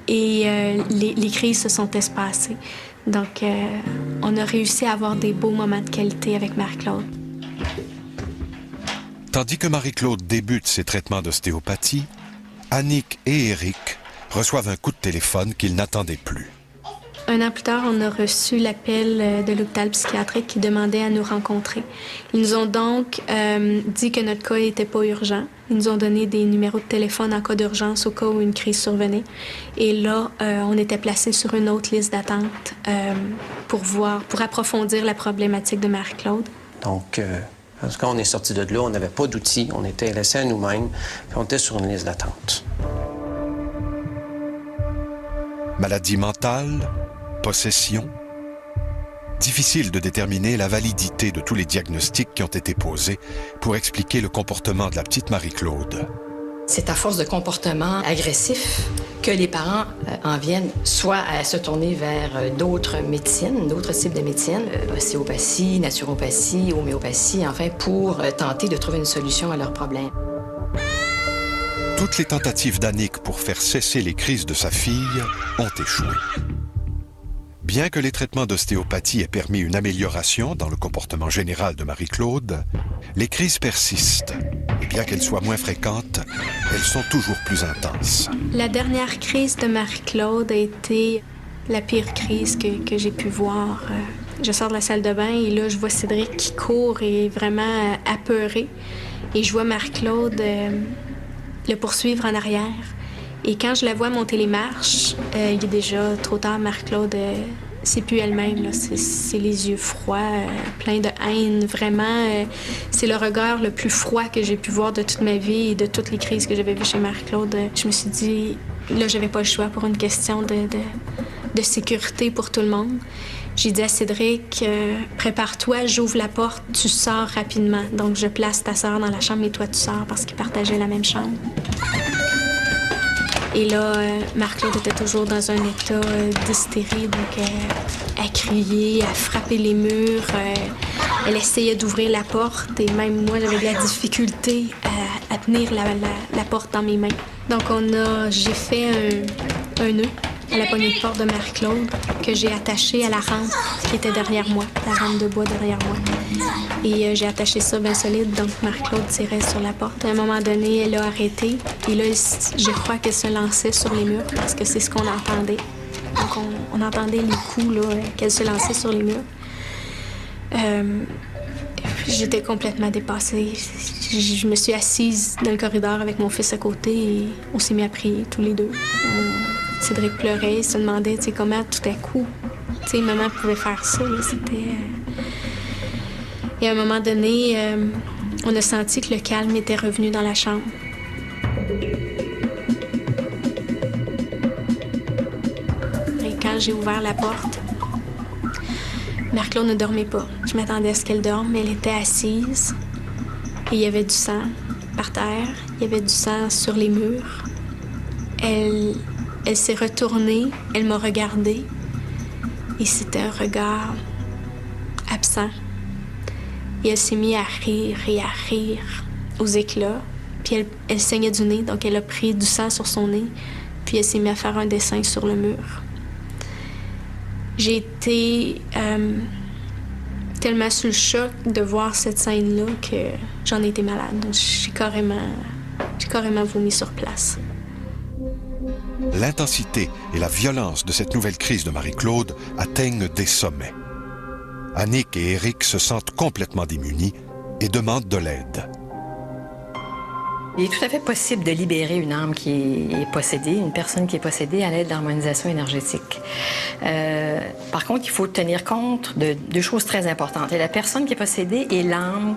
F: Et les crises se sont espacées. Donc, on a réussi à avoir des beaux moments de qualité avec Marie-Claude.
B: Tandis que Marie-Claude débute ses traitements d'ostéopathie, Annick et Éric reçoivent un coup de téléphone qu'ils n'attendaient plus.
F: Un an plus tard, on a reçu l'appel de l'hôpital psychiatrique qui demandait à nous rencontrer. Ils nous ont donc dit que notre cas n'était pas urgent. Ils nous ont donné des numéros de téléphone en cas d'urgence au cas où une crise survenait. Et là, on était placés sur une autre liste d'attente pour approfondir la problématique de Marie-Claude.
G: Donc, quand on est sorti de là, on n'avait pas d'outils. On était laissés à nous-mêmes, puis on était sur une liste d'attente.
B: Maladie mentale, possession. Difficile de déterminer la validité de tous les diagnostics qui ont été posés pour expliquer le comportement de la petite Marie-Claude.
E: C'est à force de comportements agressifs que les parents en viennent soit à se tourner vers d'autres médecines, d'autres types de médecines, ostéopathie, naturopathie, homéopathie, enfin, pour tenter de trouver une solution à leurs problèmes.
B: Toutes les tentatives d'Annick pour faire cesser les crises de sa fille ont échoué. Bien que les traitements d'ostéopathie aient permis une amélioration dans le comportement général de Marie-Claude, les crises persistent. Et bien qu'elles soient moins fréquentes, elles sont toujours plus intenses.
F: La dernière crise de Marie-Claude a été la pire crise que j'ai pu voir. Je sors de la salle de bain et là, je vois Cédric qui court et est vraiment apeuré. Et je vois Marie-Claude le poursuivre en arrière. Et quand je la vois monter les marches, il est déjà trop tard. Marie-Claude, c'est plus elle-même, là. C'est les yeux froids, pleins de haine. Vraiment, c'est le regard le plus froid que j'ai pu voir de toute ma vie et de toutes les crises que j'avais vues chez Marie-Claude. Je me suis dit, là, j'avais pas le choix pour une question de sécurité pour tout le monde. J'ai dit à Cédric, prépare-toi, j'ouvre la porte, tu sors rapidement. Donc, je place ta sœur dans la chambre et toi, tu sors parce qu'ils partageaient la même chambre. Et là, Marc-Claude était toujours dans un état d'hystérie, donc elle criait, elle frappait les murs, elle essayait d'ouvrir la porte et même moi, j'avais de la difficulté à tenir la porte dans mes mains. Donc j'ai fait un nœud à la poignée de porte de Marc-Claude que j'ai attaché à la rampe qui était derrière moi, la rampe de bois derrière moi. Et j'ai attaché ça bien solide, donc Marc-Claude tirait sur la porte. À un moment donné, elle a arrêté. Et là, je crois qu'elle se lançait sur les murs parce que c'est ce qu'on entendait. Donc on entendait les coups là, qu'elle se lançait sur les murs. J'étais complètement dépassée. Je me suis assise dans le corridor avec mon fils à côté et on s'est mis à prier tous les deux. Cédric pleurait, il se demandait comment tout à coup maman pouvait faire ça. Là, c'était... Et à un moment donné, on a senti que le calme était revenu dans la chambre. Et quand j'ai ouvert la porte, Marc-Claude ne dormait pas. Je m'attendais à ce qu'elle dorme, mais elle était assise. Et il y avait du sang par terre, il y avait du sang sur les murs. Elle s'est retournée, elle m'a regardée. Et c'était un regard absent. Et elle s'est mise à rire et à rire aux éclats. Puis elle saignait du nez, donc elle a pris du sang sur son nez. Puis elle s'est mise à faire un dessin sur le mur. J'ai été tellement sous le choc de voir cette scène-là que j'en ai été malade. Donc j'ai carrément vomi sur place.
B: L'intensité et la violence de cette nouvelle crise de Marie-Claude atteignent des sommets. Annick et Éric se sentent complètement démunis et demandent de l'aide.
E: Il est tout à fait possible de libérer une âme qui est possédée, une personne qui est possédée à l'aide d'harmonisation énergétique. Par contre, il faut tenir compte de deux choses très importantes. Il y a la personne qui est possédée et l'âme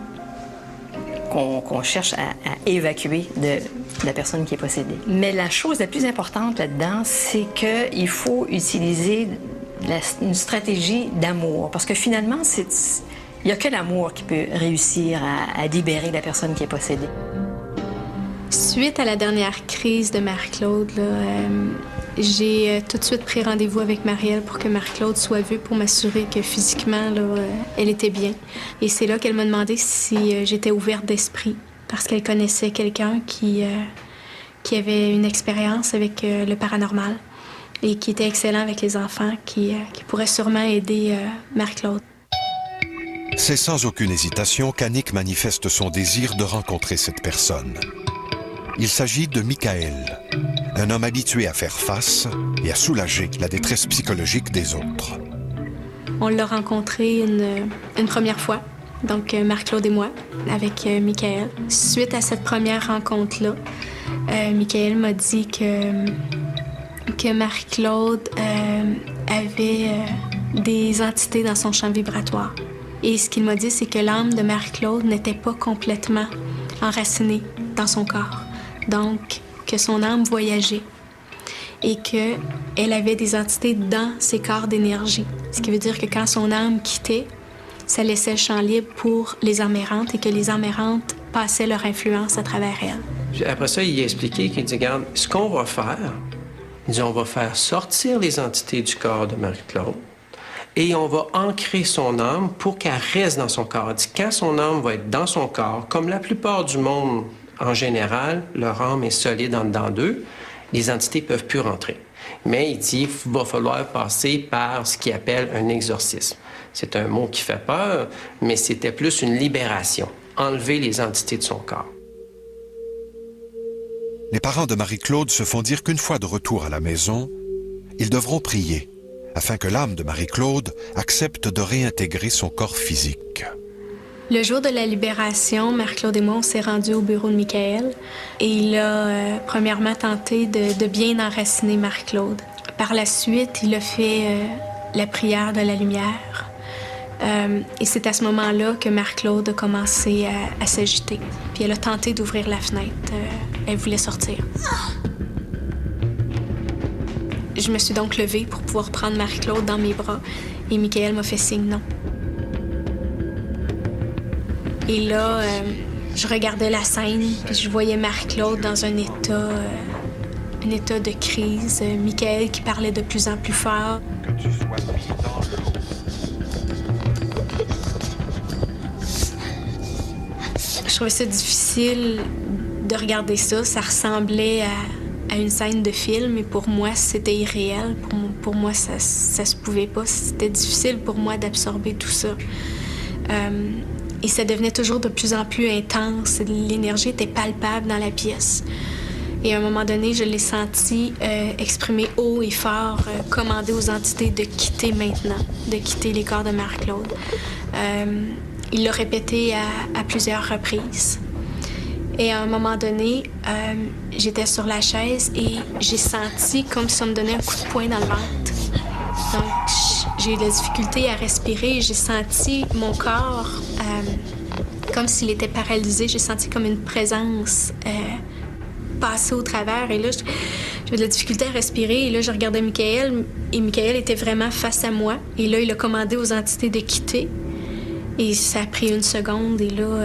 E: qu'on cherche à évacuer de la personne qui est possédée. Mais la chose la plus importante là-dedans, c'est qu'il faut utiliser une stratégie d'amour. Parce que finalement, il n'y a que l'amour qui peut réussir à libérer la personne qui est possédée.
F: Suite à la dernière crise de Marc-Claude, j'ai tout de suite pris rendez-vous avec Marielle pour que Marc-Claude soit vue pour m'assurer que physiquement, elle était bien. Et c'est là qu'elle m'a demandé si j'étais ouverte d'esprit, parce qu'elle connaissait quelqu'un qui avait une expérience avec le paranormal et qui était excellent avec les enfants, qui pourrait sûrement aider Marc-Claude.
B: C'est sans aucune hésitation qu'Annick manifeste son désir de rencontrer cette personne. Il s'agit de Michael, un homme habitué à faire face et à soulager la détresse psychologique des autres.
F: On l'a rencontré une première fois, donc Marc-Claude et moi, avec Michael. Suite à cette première rencontre-là, Michael m'a dit que Marc-Claude avait des entités dans son champ vibratoire. Et ce qu'il m'a dit, c'est que l'âme de Marc-Claude n'était pas complètement enracinée dans son corps. Donc, que son âme voyageait et qu'elle avait des entités dans ses corps d'énergie. Ce qui veut dire que quand son âme quittait, ça laissait le champ libre pour les âmes errantes et que les âmes errantes passaient leur influence à travers elle.
G: Après ça, il a expliqué qu'il dit, regarde, ce qu'on va faire, il dit, on va faire sortir les entités du corps de Marie-Claude et on va ancrer son âme pour qu'elle reste dans son corps. Il dit, quand son âme va être dans son corps, comme la plupart du monde en général, leur âme est solide en dedans d'eux, les entités ne peuvent plus rentrer. Mais il dit qu'il va falloir passer par ce qu'il appelle un exorcisme. C'est un mot qui fait peur, mais c'était plus une libération, enlever les entités de son corps.
B: Les parents de Marie-Claude se font dire qu'une fois de retour à la maison, ils devront prier afin que l'âme de Marie-Claude accepte de réintégrer son corps physique.
F: Le jour de la libération, Marc-Claude et moi, on s'est rendus au bureau de Michael et il a premièrement tenté de bien enraciner Marc-Claude. Par la suite, il a fait la prière de la lumière et c'est à ce moment-là que Marc-Claude a commencé à s'agiter. Puis elle a tenté d'ouvrir la fenêtre. Elle voulait sortir. Je me suis donc levée pour pouvoir prendre Marc-Claude dans mes bras et Michael m'a fait signe non. Et là, je regardais la scène, puis je voyais Marc-Claude dans un état un état de crise. Michael qui parlait de plus en plus fort.
L: Que tu sois mis dans l'eau.
F: Je trouvais ça difficile de regarder ça. Ça ressemblait à une scène de film, et pour moi, c'était irréel. Pour moi, ça se pouvait pas. C'était difficile pour moi d'absorber tout ça. Et ça devenait toujours de plus en plus intense. L'énergie était palpable dans la pièce. Et à un moment donné, je l'ai senti exprimer haut et fort, commander aux entités de quitter maintenant, de quitter les corps de Marie-Claude. Il l'a répété à plusieurs reprises. Et à un moment donné, j'étais sur la chaise et j'ai senti comme si on me donnait un coup de poing dans le ventre. Donc, j'ai eu de la difficulté à respirer. J'ai senti mon corps comme s'il était paralysé. J'ai senti comme une présence passer au travers. Et là, j'avais de la difficulté à respirer. Et là, je regardais Michael. Et Michael était vraiment face à moi. Et là, il a commandé aux entités de quitter. Et ça a pris 1 seconde. Et là,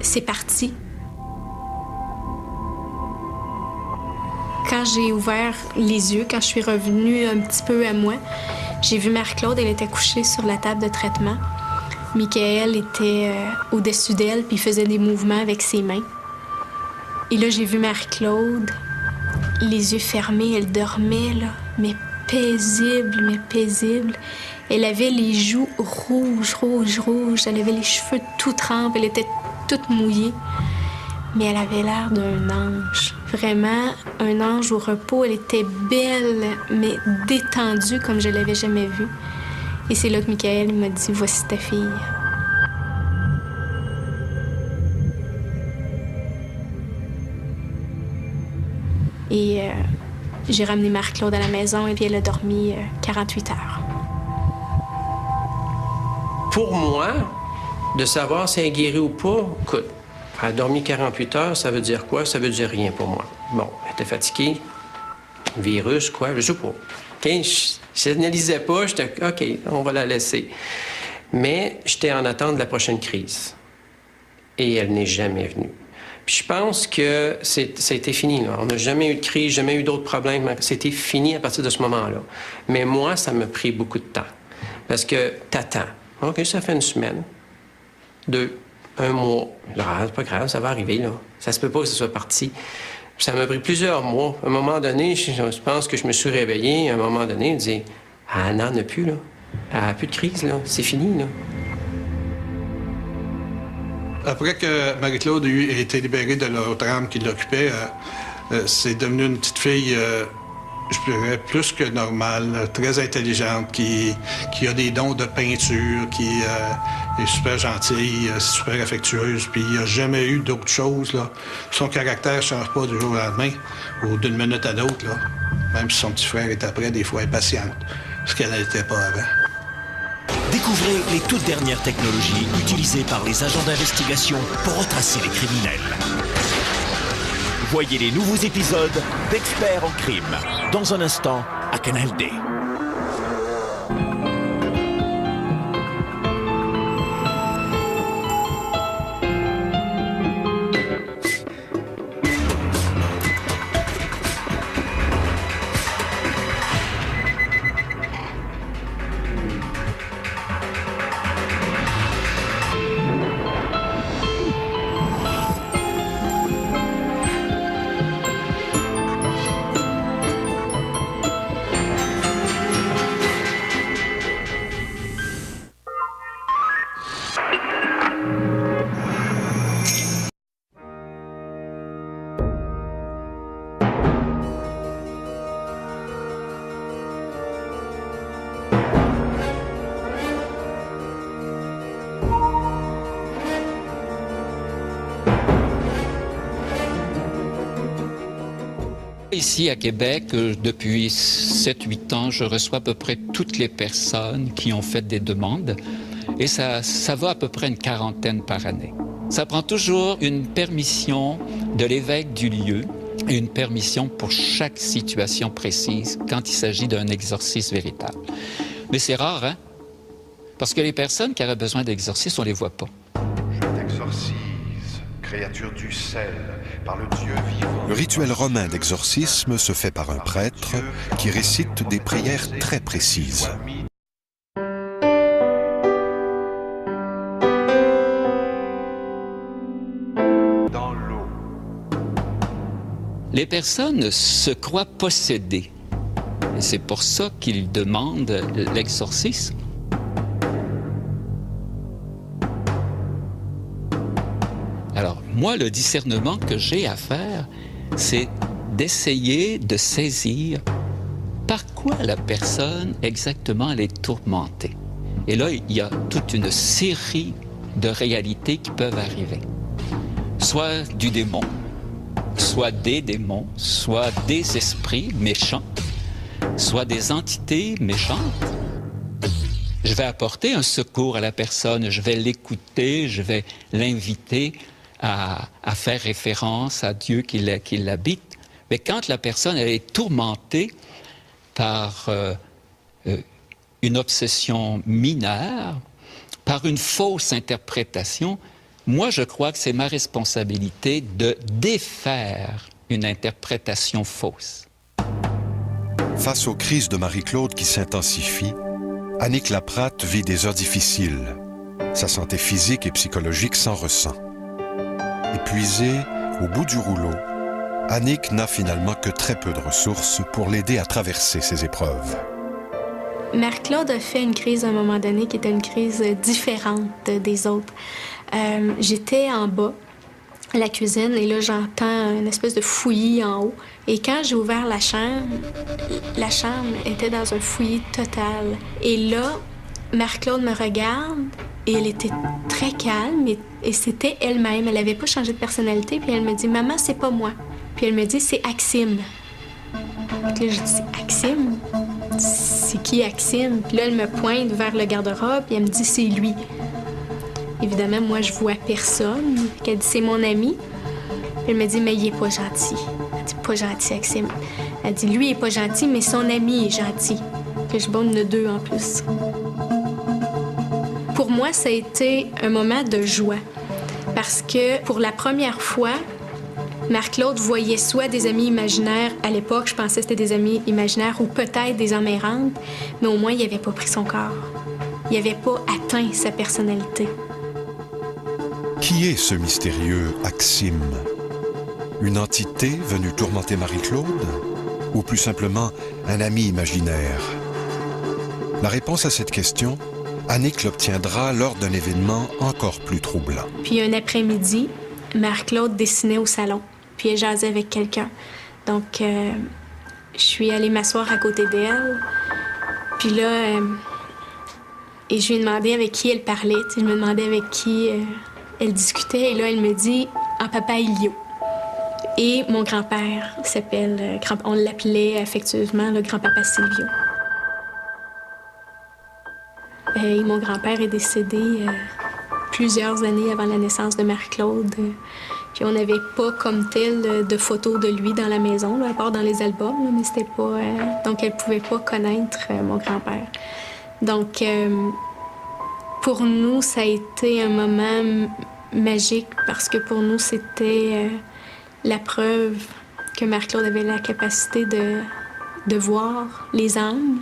F: c'est parti. Quand j'ai ouvert les yeux, quand je suis revenue un petit peu à moi, j'ai vu Marie-Claude, elle était couchée sur la table de traitement. Michael était au-dessus d'elle, puis il faisait des mouvements avec ses mains. Et là, j'ai vu Marie-Claude, les yeux fermés, elle dormait, là, mais paisible. Elle avait les joues rouges. Elle avait les cheveux tout trempés, elle était toute mouillée. Mais elle avait l'air d'un ange. Vraiment, un ange au repos. Elle était belle, mais détendue comme je l'avais jamais vue. Et c'est là que Michael m'a dit « Voici ta fille ». Et j'ai ramené Marie-Claude à la maison et puis elle a dormi 48 heures.
G: Pour moi, de savoir si elle est guérie ou pas, écoute, elle a dormi 48 heures, ça veut dire quoi? Ça veut dire rien pour moi. Bon, elle était fatiguée, virus, quoi, je sais pas. Okay? Je n'analysais pas, j'étais OK, on va la laisser. Mais j'étais en attente de la prochaine crise. Et elle n'est jamais venue. Puis je pense que ça a été fini, là. On n'a jamais eu de crise, jamais eu d'autres problèmes. C'était fini à partir de ce moment-là. Mais moi, ça m'a pris beaucoup de temps. Parce que t'attends. OK, ça fait 1 semaine, 2, 1 mois. Là, c'est pas grave, ça va arriver, là. Ça se peut pas que ce soit parti. Ça m'a pris plusieurs mois. À un moment donné, je pense que je me suis réveillé. À un moment donné, je dis « Ah, elle n'en a plus, là. Elle n'a plus de crise, là. C'est fini, là. »
I: Après que Marie-Claude ait été libérée de l'autre âme qui l'occupait, c'est devenu une petite fille, je dirais, plus que normale, très intelligente, qui a des dons de peinture, qui est super gentille, super affectueuse, puis il n'y a jamais eu d'autre chose, là. Son caractère ne change pas du jour au lendemain, ou d'une minute à l'autre, là. Même si son petit frère est après, des fois impatiente, ce qu'elle n'était pas avant.
N: Découvrez les toutes dernières technologies utilisées par les agents d'investigation pour retracer les criminels. Voyez les nouveaux épisodes d'Experts en crime dans un instant à Canal D.
D: Ici à Québec, depuis 7-8 ans, je reçois à peu près toutes les personnes qui ont fait des demandes et ça va à peu près 40 par année. Ça prend toujours une permission de l'évêque du lieu et une permission pour chaque situation précise quand il s'agit d'un exorcisme véritable. Mais c'est rare, hein? Parce que les personnes qui auraient besoin d'exorcisme, on les voit pas.
L: Je t'exorcise, créature du sel, par le Dieu vivant.
B: Le rituel romain d'exorcisme se fait par un prêtre qui récite des prières très précises.
L: Dans l'eau.
D: Les personnes se croient possédées. Et c'est pour ça qu'ils demandent l'exorcisme. Alors, moi, le discernement que j'ai à faire, c'est d'essayer de saisir par quoi la personne exactement elle est tourmentée. Et là, il y a toute une série de réalités qui peuvent arriver. Soit du démon, soit des démons, soit des esprits méchants, soit des entités méchantes. Je vais apporter un secours à la personne, je vais l'écouter, je vais l'inviter à faire référence à Dieu qui l'habite. Mais quand la personne elle est tourmentée par une obsession mineure, par une fausse interprétation, moi je crois que c'est ma responsabilité de défaire une interprétation fausse.
B: Face aux crises de Marie-Claude qui s'intensifient, Annick Laprate vit des heures difficiles. Sa santé physique et psychologique s'en ressent. Épuisée, au bout du rouleau, Annick n'a finalement que très peu de ressources pour l'aider à traverser ces épreuves.
F: Marie-Claude a fait une crise à un moment donné qui était une crise différente des autres. J'étais en bas, à la cuisine, et là, j'entends une espèce de fouillis en haut. Et quand j'ai ouvert la chambre était dans un fouillis total. Et là, Marie-Claude me regarde et elle était très calme et c'était elle-même. Elle n'avait pas changé de personnalité. Puis elle me dit « Maman, c'est pas moi. » Puis elle me dit « C'est Axime. » Puis là, je dis « Axime? C'est qui Axime? » Puis là, elle me pointe vers le garde-robe et elle me dit « C'est lui. » Évidemment, moi, je vois personne. Elle dit « C'est mon ami. » Elle me dit « Mais il est pas gentil. » Elle dit « Pas gentil, Axime. » Elle dit « Lui, il est pas gentil, mais son ami est gentil. » Puis je bonne le deux en plus. Pour moi, ça a été un moment de joie. Parce que pour la première fois, Marie-Claude voyait soit des amis imaginaires. À l'époque, je pensais que c'était des amis imaginaires ou peut-être des âmes errantes, mais au moins, il n'avait pas pris son corps. Il n'avait pas atteint sa personnalité.
B: Qui est ce mystérieux Axime? Une entité venue tourmenter Marie-Claude? Ou plus simplement, un ami imaginaire? La réponse à cette question, Annick l'obtiendra lors d'un événement encore plus troublant.
F: Puis un après-midi, Marie-Claude dessinait au salon, puis elle jasait avec quelqu'un. Donc, je suis allée m'asseoir à côté d'elle. Puis là, et je lui ai demandé avec qui elle parlait. Je me demandais avec qui elle discutait. Et là, elle me dit « En papa Ilio ». Et mon grand-père s'appelle, on l'appelait affectueusement le grand-papa Silvio. Et mon grand-père est décédé plusieurs années avant la naissance de Marie-Claude. Puis on n'avait pas comme tel de photos de lui dans la maison, là, à part dans les albums, là, mais c'était pas... donc elle pouvait pas connaître mon grand-père. Donc pour nous, ça a été un moment magique parce que pour nous, c'était la preuve que Marie-Claude avait la capacité de voir les âmes.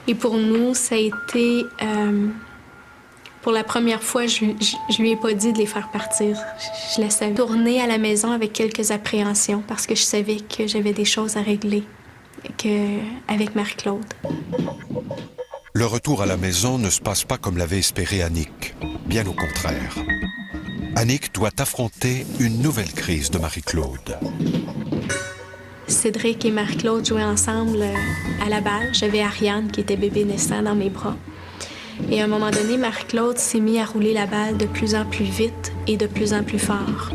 F: Et pour nous, ça a été... pour la première fois, je lui ai pas dit de les faire partir. Je la savais tourner à la maison avec quelques appréhensions parce que je savais que j'avais des choses à régler avec Marie-Claude.
B: Le retour à la maison ne se passe pas comme l'avait espéré Annick. Bien au contraire. Annick doit affronter une nouvelle crise de Marie-Claude.
F: Cédric et Marie-Claude jouaient ensemble à la balle. J'avais Ariane qui était bébé naissant dans mes bras. Et à un moment donné, Marie-Claude s'est mise à rouler la balle de plus en plus vite et de plus en plus fort.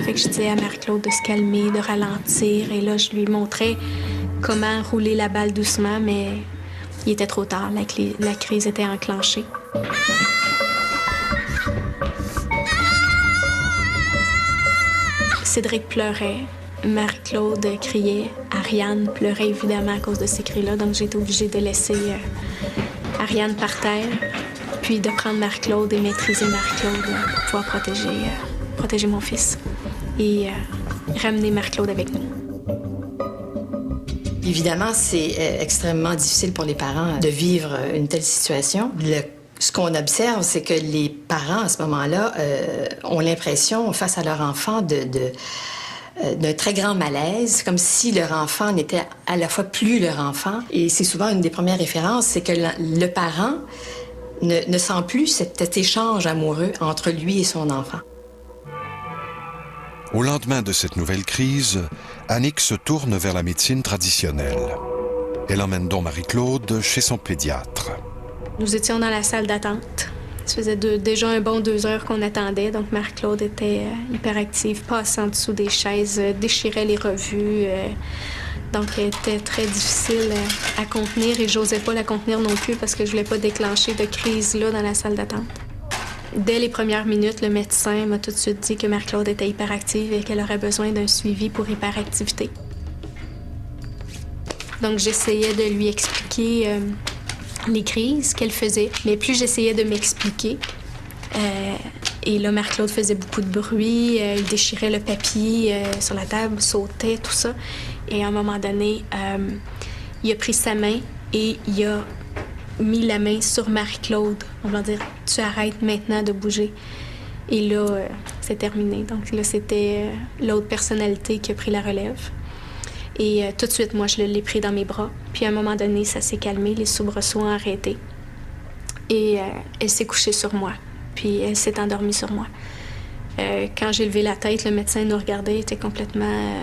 F: Fait que je disais à Marie-Claude de se calmer, de ralentir. Et là, je lui montrais comment rouler la balle doucement, mais il était trop tard. La crise était enclenchée. Cédric pleurait, Marie-Claude criait, Ariane pleurait évidemment à cause de ces cris-là, donc j'ai été obligée de laisser Ariane par terre. puis de prendre Marie-Claude et maîtriser Marie-Claude pour pouvoir protéger mon fils et ramener Marie-Claude avec nous.
E: Évidemment, c'est extrêmement difficile pour les parents de vivre une telle situation. Ce qu'on observe, c'est que les parents, à ce moment-là, ont l'impression, face à leur enfant, d'un très grand malaise, comme si leur enfant n'était à la fois plus leur enfant. Et c'est souvent une des premières références, c'est que le parent ne sent plus cet échange amoureux entre lui et son enfant.
B: Au lendemain de cette nouvelle crise, Annick se tourne vers la médecine traditionnelle. Elle emmène donc Marie-Claude chez son pédiatre.
F: Nous étions dans la salle d'attente. Ça faisait déjà un bon 2 heures qu'on attendait, donc Marie-Claude était hyperactive, passait en dessous des chaises, déchirait les revues. Donc, elle était très difficile à contenir et j'osais pas la contenir non plus parce que je voulais pas déclencher de crise là dans la salle d'attente. Dès les premières minutes, le médecin m'a tout de suite dit que Marie-Claude était hyperactive et qu'elle aurait besoin d'un suivi pour hyperactivité. Donc, j'essayais de lui expliquer les crises qu'elle faisait, mais plus j'essayais de m'expliquer, et là, Marie-Claude faisait beaucoup de bruit, il déchirait le papier sur la table, sautait, tout ça. Et à un moment donné, il a pris sa main et il a mis la main sur Marie-Claude. On va dire, tu arrêtes maintenant de bouger. Et là, c'est terminé. Donc là, c'était l'autre personnalité qui a pris la relève. Et tout de suite, moi, je l'ai pris dans mes bras. Puis à un moment donné, ça s'est calmé, les soubresauts ont arrêté. Et elle s'est couchée sur moi. Puis elle s'est endormie sur moi. Quand j'ai levé la tête, le médecin nous regardait, il était complètement...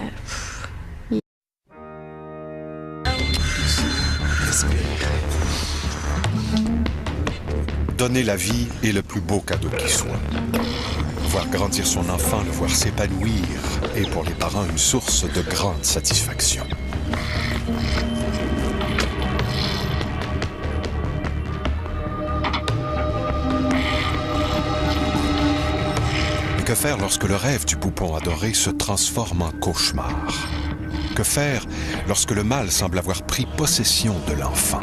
B: Donner la vie est le plus beau cadeau qui soit. Voir grandir son enfant, le voir s'épanouir, est pour les parents une source de grande satisfaction. Que faire lorsque le rêve du poupon adoré se transforme en cauchemar? Que faire lorsque le mal semble avoir pris possession de l'enfant?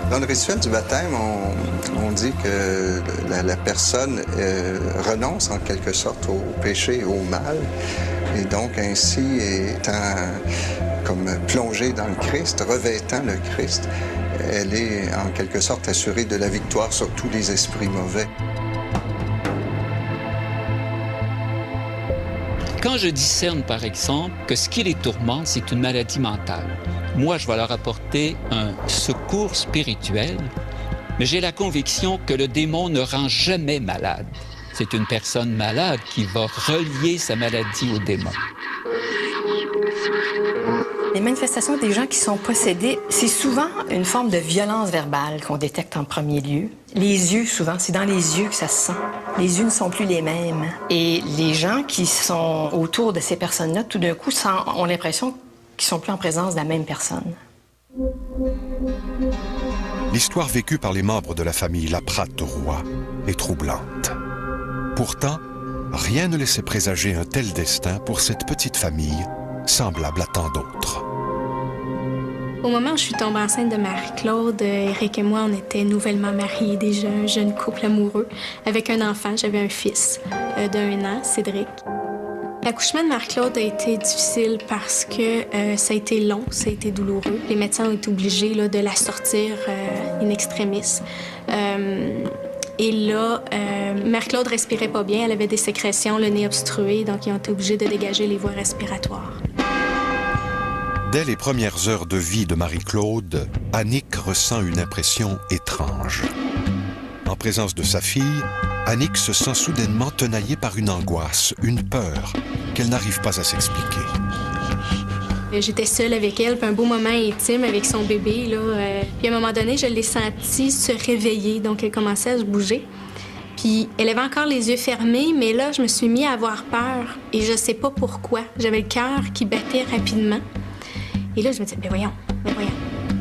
C: Dans le rituel du baptême, on dit que la personne renonce en quelque sorte au péché et au mal, et donc ainsi étant comme plongée dans le Christ, revêtant le Christ, elle est en quelque sorte assurée de la victoire sur tous les esprits mauvais.
D: Quand je discerne, par exemple, que ce qui les tourmente, c'est une maladie mentale, moi, je vais leur apporter un secours spirituel, mais j'ai la conviction que le démon ne rend jamais malade. C'est une personne malade qui va relier sa maladie au démon.
E: Les manifestations des gens qui sont possédés, c'est souvent une forme de violence verbale qu'on détecte en premier lieu. Les yeux, souvent, c'est dans les yeux que ça se sent. Les yeux ne sont plus les mêmes. Et les gens qui sont autour de ces personnes-là, tout d'un coup, ont l'impression qu'ils sont plus en présence de la même personne.
B: L'histoire vécue par les membres de la famille Laprate-Roy est troublante. Pourtant, rien ne laissait présager un tel destin pour cette petite famille, semblable à tant d'autres.
F: Au moment où je suis tombée enceinte de Marie-Claude, Éric et moi, on était nouvellement mariés, déjà un jeune couple amoureux, avec un enfant. J'avais un fils d'1 an, Cédric. L'accouchement de Marie-Claude a été difficile parce que ça a été long, ça a été douloureux. Les médecins ont été obligés de la sortir in extremis. Et là, Marie-Claude respirait pas bien, elle avait des sécrétions, le nez obstrué, donc ils ont été obligés de dégager les voies respiratoires.
B: Dès les premières heures de vie de Marie-Claude, Annick ressent une impression étrange. En présence de sa fille, Annick se sent soudainement tenaillée par une angoisse, une peur, qu'elle n'arrive pas à s'expliquer.
F: J'étais seule avec elle, puis un beau moment intime avec son bébé. Puis à un moment donné, je l'ai sentie se réveiller, donc elle commençait à se bouger. Puis elle avait encore les yeux fermés, mais là, je me suis mis à avoir peur, et je sais pas pourquoi. J'avais le cœur qui battait rapidement. Et là, je me disais, ben voyons.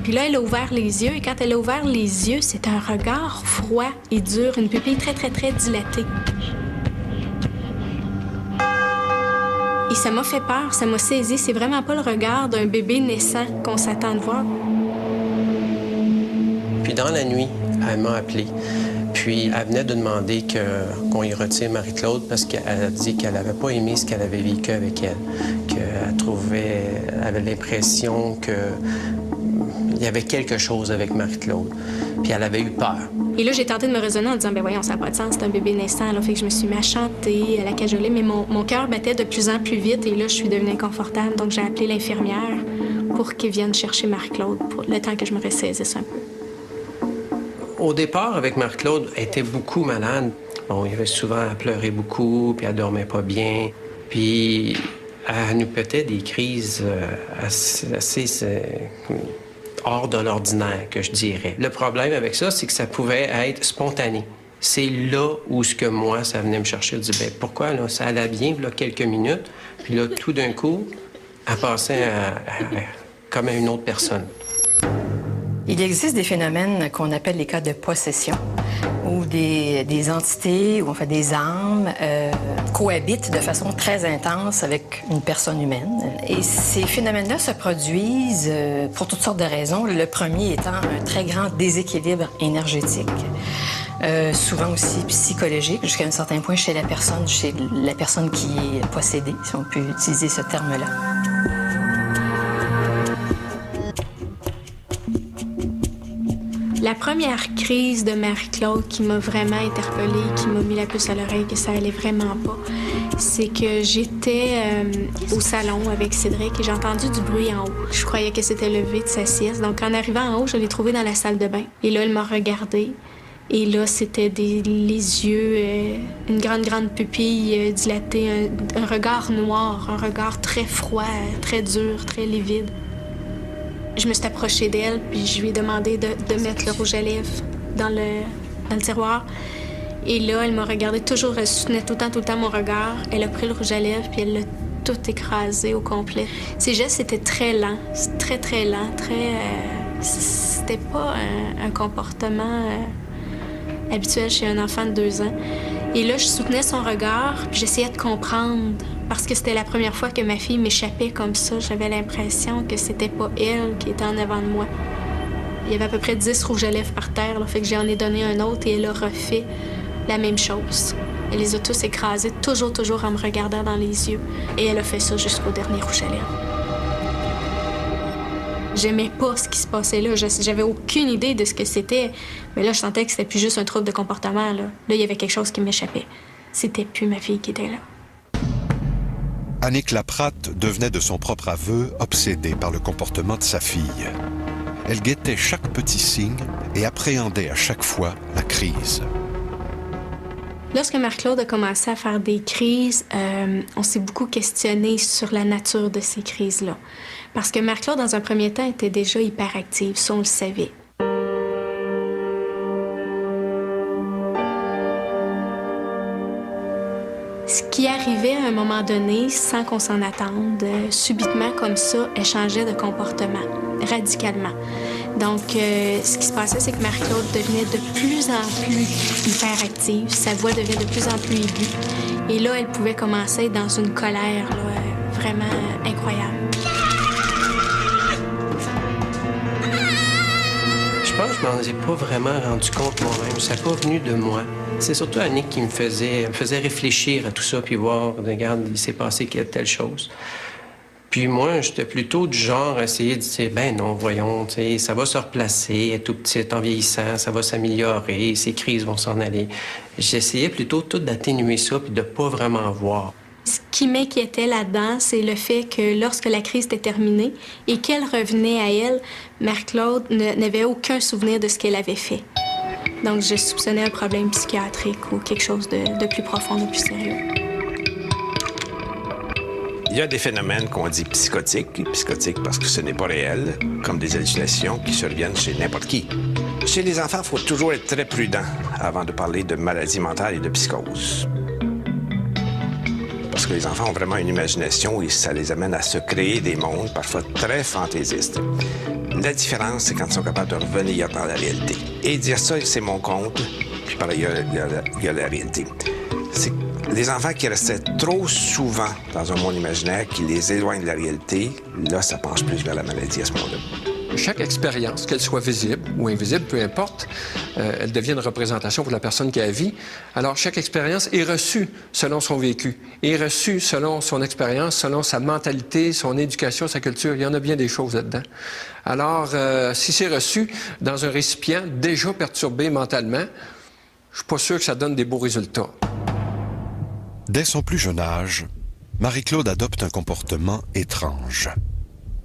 F: Puis là, elle a ouvert les yeux, et quand elle a ouvert les yeux, c'est un regard froid et dur, une pupille très, très, très dilatée. Et ça m'a fait peur, ça m'a saisi. C'est vraiment pas le regard d'un bébé naissant qu'on s'attend de voir.
G: Puis dans la nuit, elle m'a appelé. Puis elle venait de demander qu'on y retire Marie-Claude parce qu'elle a dit qu'elle n'avait pas aimé ce qu'elle avait vécu avec elle. Elle avait l'impression qu'il y avait quelque chose avec Marie-Claude. Puis elle avait eu peur.
F: Et là, j'ai tenté de me raisonner en disant, ben voyons, ça n'a pas de sens, c'est un bébé naissant. Là, fait que je me suis mis à chanter, à la cajoler, mais mon cœur battait de plus en plus vite et là, je suis devenue inconfortable. Donc, j'ai appelé l'infirmière pour qu'elle vienne chercher Marie-Claude pour le temps que je me ressaisisse un peu.
G: Au départ, avec Marie-Claude, elle était beaucoup malade. Bon, il y avait souvent à pleurer beaucoup, puis elle dormait pas bien. Puis elle nous pétait des crises assez hors de l'ordinaire, que je dirais. Le problème avec ça, c'est que ça pouvait être spontané. C'est là où ce que moi, ça venait me chercher. Je dis, ben pourquoi, là, ça allait bien, là, quelques minutes, puis là, tout d'un coup, elle passait comme à une autre personne.
E: Il existe des phénomènes qu'on appelle les cas de possession, où des entités, ou en fait des âmes, cohabitent de façon très intense avec une personne humaine. Et ces phénomènes-là se produisent pour toutes sortes de raisons. Le premier étant un très grand déséquilibre énergétique, souvent aussi psychologique, jusqu'à un certain point chez la personne qui est possédée, si on peut utiliser ce terme-là.
F: La première crise de Marie-Claude qui m'a vraiment interpellée, qui m'a mis la puce à l'oreille, que ça allait vraiment pas, c'est que j'étais au salon avec Cédric et j'ai entendu du bruit en haut. Je croyais qu'elle s'était levée de sa sieste. Donc, en arrivant en haut, je l'ai trouvée dans la salle de bain. Et là, elle m'a regardée. Et là, c'était les yeux, une grande pupille dilatée, un regard noir, un regard très froid, très dur, très livide. Je me suis approchée d'elle, puis je lui ai demandé de mettre le rouge à lèvres dans le tiroir. Et là, elle m'a regardée toujours, elle soutenait tout le temps mon regard. Elle a pris le rouge à lèvres, puis elle l'a tout écrasé au complet. Ses gestes étaient très lents, très lents, c'était pas un comportement habituel chez un enfant de 2 ans. Et là, je soutenais son regard, puis j'essayais de comprendre, parce que c'était la première fois que ma fille m'échappait comme ça. J'avais l'impression que c'était pas elle qui était en avant de moi. Il y avait à peu près 10 rouges à lèvres par terre, là, fait que j'en ai donné un autre et elle a refait la même chose. Elle les a tous écrasés, toujours en me regardant dans les yeux. Et elle a fait ça jusqu'au dernier rouge à lèvres. J'aimais pas ce qui se passait là. J'avais aucune idée de ce que c'était. Mais là, je sentais que c'était plus juste un trouble de comportement. Là, il y avait quelque chose qui m'échappait. C'était plus ma fille qui était là.
B: Annick Laprate devenait de son propre aveu obsédée par le comportement de sa fille. Elle guettait chaque petit signe et appréhendait à chaque fois la crise.
F: Lorsque Marie-Claude a commencé à faire des crises, on s'est beaucoup questionné sur la nature de ces crises-là. Parce que Marie-Claude, dans un premier temps, était déjà hyperactive, ça, on le savait. Ce qui arrivait à un moment donné, sans qu'on s'en attende, subitement comme ça, elle changeait de comportement, radicalement. Donc, ce qui se passait, c'est que Marie-Claude devenait de plus en plus hyperactive, sa voix devenait de plus en plus aiguë. Et là, elle pouvait commencer dans une colère là, vraiment incroyable.
G: Je pense que je m'en ai pas vraiment rendu compte moi-même. Ça n'a pas venu de moi. C'est surtout Annick qui me faisait réfléchir à tout ça, puis voir, regarde, il s'est passé telle chose. Puis moi, j'étais plutôt du genre à essayer de dire, ben non, voyons, ça va se replacer, elle est tout petite, en vieillissant, ça va s'améliorer, ces crises vont s'en aller. J'essayais plutôt tout d'atténuer ça, puis de pas vraiment voir.
F: Ce qui m'inquiétait là-dedans, c'est le fait que lorsque la crise était terminée et qu'elle revenait à elle, Marie-Claude n'avait aucun souvenir de ce qu'elle avait fait. Donc, je soupçonnais un problème psychiatrique ou quelque chose de plus profond, de plus sérieux.
A: Il y a des phénomènes qu'on dit psychotiques parce que ce n'est pas réel, comme des hallucinations qui surviennent chez n'importe qui. Chez les enfants, il faut toujours être très prudent avant de parler de maladie mentale et de psychose. Parce que les enfants ont vraiment une imagination et ça les amène à se créer des mondes parfois très fantaisistes. La différence, c'est quand ils sont capables de revenir dans la réalité. Et dire ça, c'est mon conte, puis par ailleurs, il y a la réalité. C'est les enfants qui restaient trop souvent dans un monde imaginaire qui les éloigne de la réalité, là, ça penche plus vers la maladie à ce moment-là.
H: Chaque expérience, qu'elle soit visible ou invisible, peu importe, elle devient une représentation pour la personne qui la vit. Alors, chaque expérience est reçue selon son vécu, est reçue selon son expérience, selon sa mentalité, son éducation, sa culture. Il y en a bien des choses là-dedans. Alors, si c'est reçu dans un récipient déjà perturbé mentalement, je suis pas sûr que ça donne des beaux résultats.
B: Dès son plus jeune âge, Marie-Claude adopte un comportement étrange.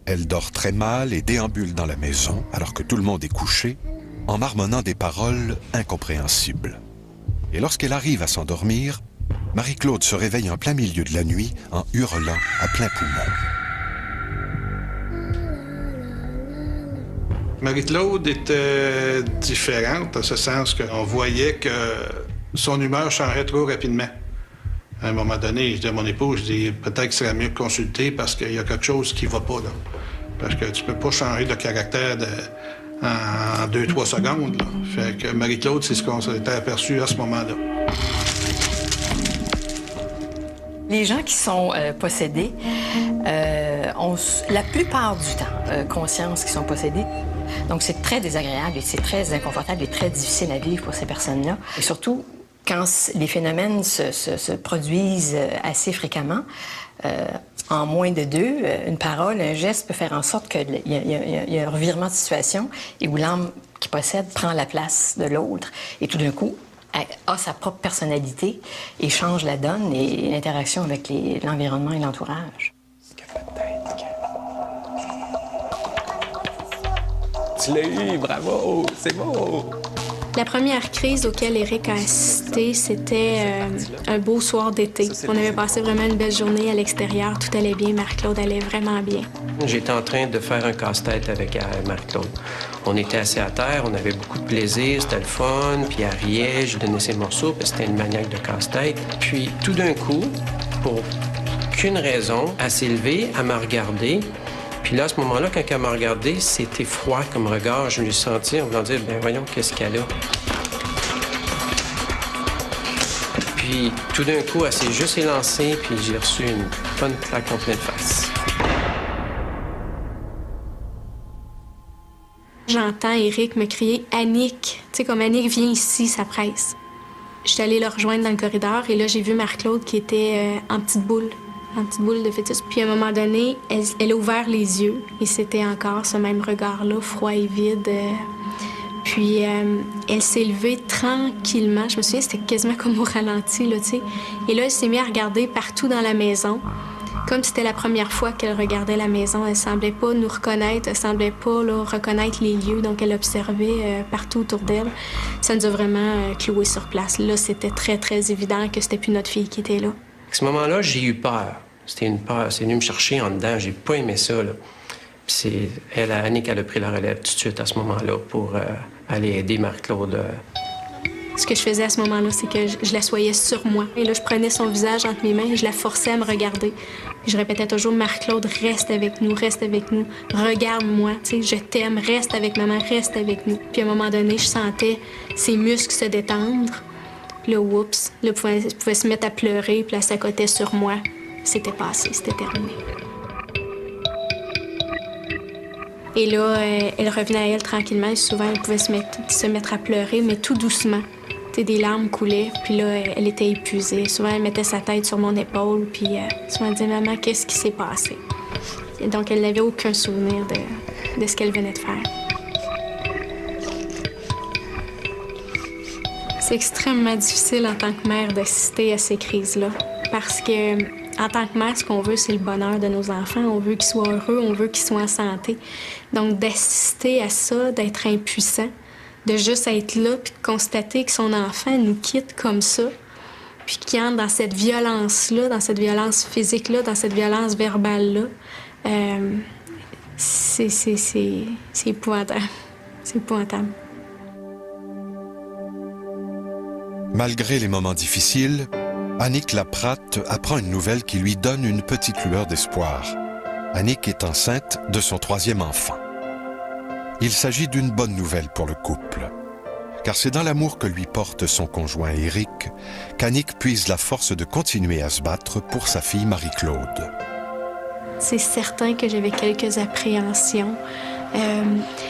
B: Elle dort très mal et déambule dans la maison, alors que tout le monde est couché, en marmonnant des paroles incompréhensibles. Et lorsqu'elle arrive à s'endormir, Marie-Claude se réveille en plein milieu de la nuit en hurlant à plein poumon.
I: Marie-Claude était différente, en ce sens qu'on voyait que son humeur changeait trop rapidement. À un moment donné, je dis à mon épouse, je dis peut-être qu'il serait mieux de consulter parce qu'il y a quelque chose qui ne va pas, là. Parce que tu peux pas changer de caractère en 2-3 secondes, là. Fait que Marie-Claude, c'est ce qu'on s'était aperçu à ce moment-là.
E: Les gens qui sont possédés ont la plupart du temps conscience qu'ils sont possédés. Donc c'est très désagréable et c'est très inconfortable et très difficile à vivre pour ces personnes-là. Et surtout, quand les phénomènes se produisent assez fréquemment, en moins de 2, une parole, un geste peut faire en sorte qu'il y a un revirement de situation et où l'âme qui possède prend la place de l'autre et tout d'un coup a sa propre personnalité et change la donne et l'interaction avec l'environnement et l'entourage.
J: Tu l'as eu, bravo, c'est beau!
F: La première crise auquel Éric a assisté, c'était un beau soir d'été. On avait passé vraiment une belle journée à l'extérieur. Tout allait bien. Marie-Claude allait vraiment bien.
G: J'étais en train de faire un casse-tête avec Marie-Claude. On était assis à terre, on avait beaucoup de plaisir, c'était le fun, puis elle riait, je donnais ses morceaux, puis c'était une maniaque de casse-tête. Puis tout d'un coup, pour aucune raison, elle s'est levée, elle m'a regardé. Puis là, à ce moment-là, quand elle m'a regardé, c'était froid comme regard. Je me suis senti en voulant dire, ben voyons, qu'est-ce qu'elle a? Puis tout d'un coup, elle s'est juste élancée, puis j'ai reçu une bonne claque en pleine face.
F: J'entends Éric me crier « Annick ». Tu sais, comme « Annick, viens ici, ça presse ». J'étais allée le rejoindre dans le corridor et là, j'ai vu Marie-Claude qui était en petite boule de fœtus. Puis à un moment donné, elle a ouvert les yeux et c'était encore ce même regard-là, froid et vide. Puis elle s'est levée tranquillement. Je me souviens, c'était quasiment comme au ralenti, là, tu sais. Et là, elle s'est mise à regarder partout dans la maison, comme si c'était la première fois qu'elle regardait la maison. Elle semblait pas nous reconnaître, elle semblait pas là, reconnaître les lieux, donc elle observait partout autour d'elle. Ça nous a vraiment cloués sur place. Là, c'était très, très évident que c'était plus notre fille qui était là.
G: À ce moment-là, j'ai eu peur. C'était une peur. C'est venu me chercher en dedans. J'ai pas aimé ça, là. Puis c'est Annick, elle a pris la relève tout de suite à ce moment-là pour aller aider Marie-Claude.
F: Ce que je faisais à ce moment-là, c'est que je l'assoyais sur moi. Et là, je prenais son visage entre mes mains et je la forçais à me regarder. Et je répétais toujours, Marie-Claude, reste avec nous, regarde-moi, tu sais, je t'aime, reste avec maman, reste avec nous. Puis à un moment donné, je sentais ses muscles se détendre. Là, oups, là, elle pouvait se mettre à pleurer, puis elle s'accotait sur moi. C'était passé, c'était terminé. Et là, elle revenait à elle tranquillement. Et souvent, elle pouvait se mettre à pleurer, mais tout doucement. Des larmes coulaient, puis là, elle était épuisée. Souvent, elle mettait sa tête sur mon épaule, puis souvent, elle disait « Maman, qu'est-ce qui s'est passé? » Et donc, elle n'avait aucun souvenir de ce qu'elle venait de faire. C'est extrêmement difficile en tant que mère d'assister à ces crises-là, parce que En tant que mère, ce qu'on veut, c'est le bonheur de nos enfants. On veut qu'ils soient heureux, on veut qu'ils soient en santé. Donc, d'assister à ça, d'être impuissant, de juste être là, puis de constater que son enfant nous quitte comme ça, puis qu'il entre dans cette violence-là, dans cette violence physique-là, dans cette violence verbale-là, c'est épouvantable. C'est épouvantable.
B: Malgré les moments difficiles, Annick Laprate apprend une nouvelle qui lui donne une petite lueur d'espoir. Annick est enceinte de son 3e enfant. Il s'agit d'une bonne nouvelle pour le couple, car c'est dans l'amour que lui porte son conjoint Éric qu'Annick puise la force de continuer à se battre pour sa fille Marie-Claude.
F: C'est certain que j'avais quelques appréhensions.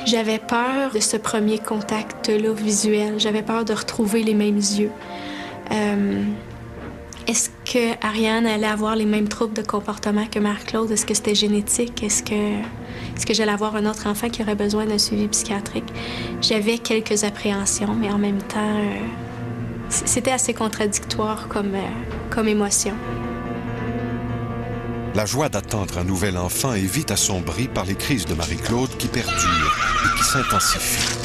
F: J'avais peur de ce premier contact-là visuel. J'avais peur de retrouver les mêmes yeux. Est-ce que Ariane allait avoir les mêmes troubles de comportement que Marie-Claude? Est-ce que c'était génétique? Est-ce que j'allais avoir un autre enfant qui aurait besoin d'un suivi psychiatrique? J'avais quelques appréhensions, mais en même temps, c'était assez contradictoire comme émotion.
B: La joie d'attendre un nouvel enfant est vite assombrie par les crises de Marie-Claude qui perdurent et qui s'intensifient.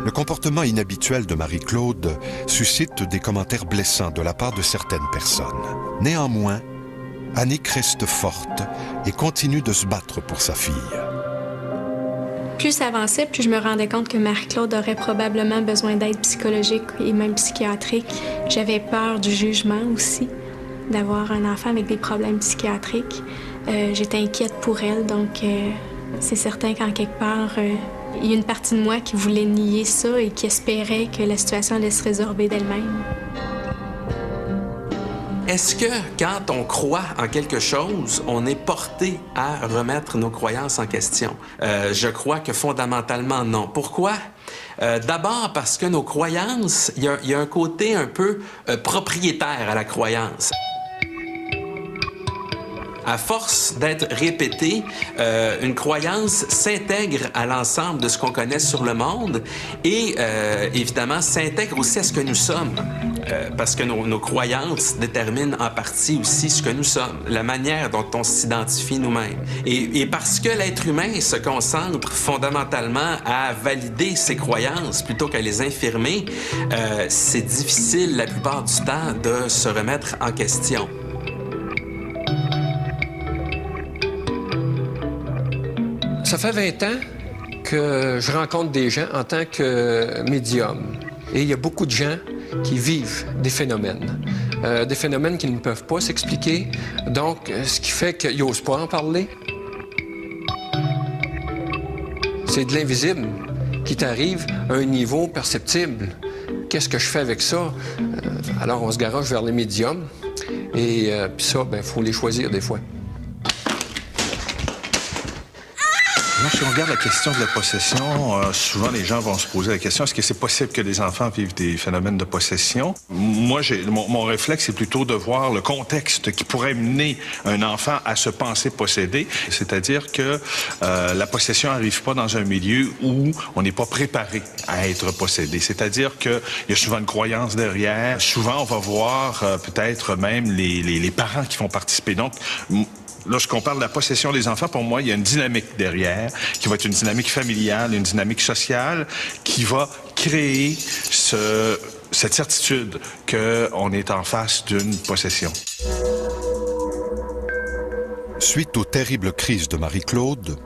B: Le comportement inhabituel de Marie-Claude suscite des commentaires blessants de la part de certaines personnes. Néanmoins, Annick reste forte et continue de se battre pour sa fille.
F: Plus ça avançait, plus je me rendais compte que Marie-Claude aurait probablement besoin d'aide psychologique et même psychiatrique. J'avais peur du jugement aussi, d'avoir un enfant avec des problèmes psychiatriques. J'étais inquiète pour elle, donc c'est certain qu'en quelque part, il y a une partie de moi qui voulait nier ça et qui espérait que la situation allait se résorber d'elle-même.
J: Est-ce que quand on croit en quelque chose, on est porté à remettre nos croyances en question? Je crois que fondamentalement, non. Pourquoi? D'abord parce que nos croyances, il y a un côté un peu propriétaire à la croyance. À force d'être répétée, une croyance s'intègre à l'ensemble de ce qu'on connaît sur le monde et évidemment s'intègre aussi à ce que nous sommes. Parce que nos croyances déterminent en partie aussi ce que nous sommes, la manière dont on s'identifie nous-mêmes. Et parce que l'être humain se concentre fondamentalement à valider ses croyances plutôt qu'à les infirmer, c'est difficile la plupart du temps de se remettre en question.
H: Ça fait 20 ans que je rencontre des gens en tant que médium. Et il y a beaucoup de gens qui vivent des phénomènes qui ne peuvent pas s'expliquer. Donc, ce qui fait qu'ils n'osent pas en parler. C'est de l'invisible qui t'arrive à un niveau perceptible. Qu'est-ce que je fais avec ça? Alors, on se garoche vers les médiums. Et puis ça, il faut les choisir des fois.
K: Si on regarde la question de la possession, souvent les gens vont se poser la question, est-ce que c'est possible que les enfants vivent des phénomènes de possession? Moi, mon réflexe, c'est plutôt de voir le contexte qui pourrait mener un enfant à se penser possédé. C'est-à-dire que la possession n'arrive pas dans un milieu où on n'est pas préparé à être possédé. C'est-à-dire qu'il y a souvent une croyance derrière. Souvent, on va voir peut-être même les parents qui vont participer. Donc, lorsqu'on parle de la possession des enfants, pour moi, il y a une dynamique derrière, qui va être une dynamique familiale, une dynamique sociale, qui va créer cette certitude qu'on est en face d'une possession.
B: Suite aux terribles crises de Marie-Claude,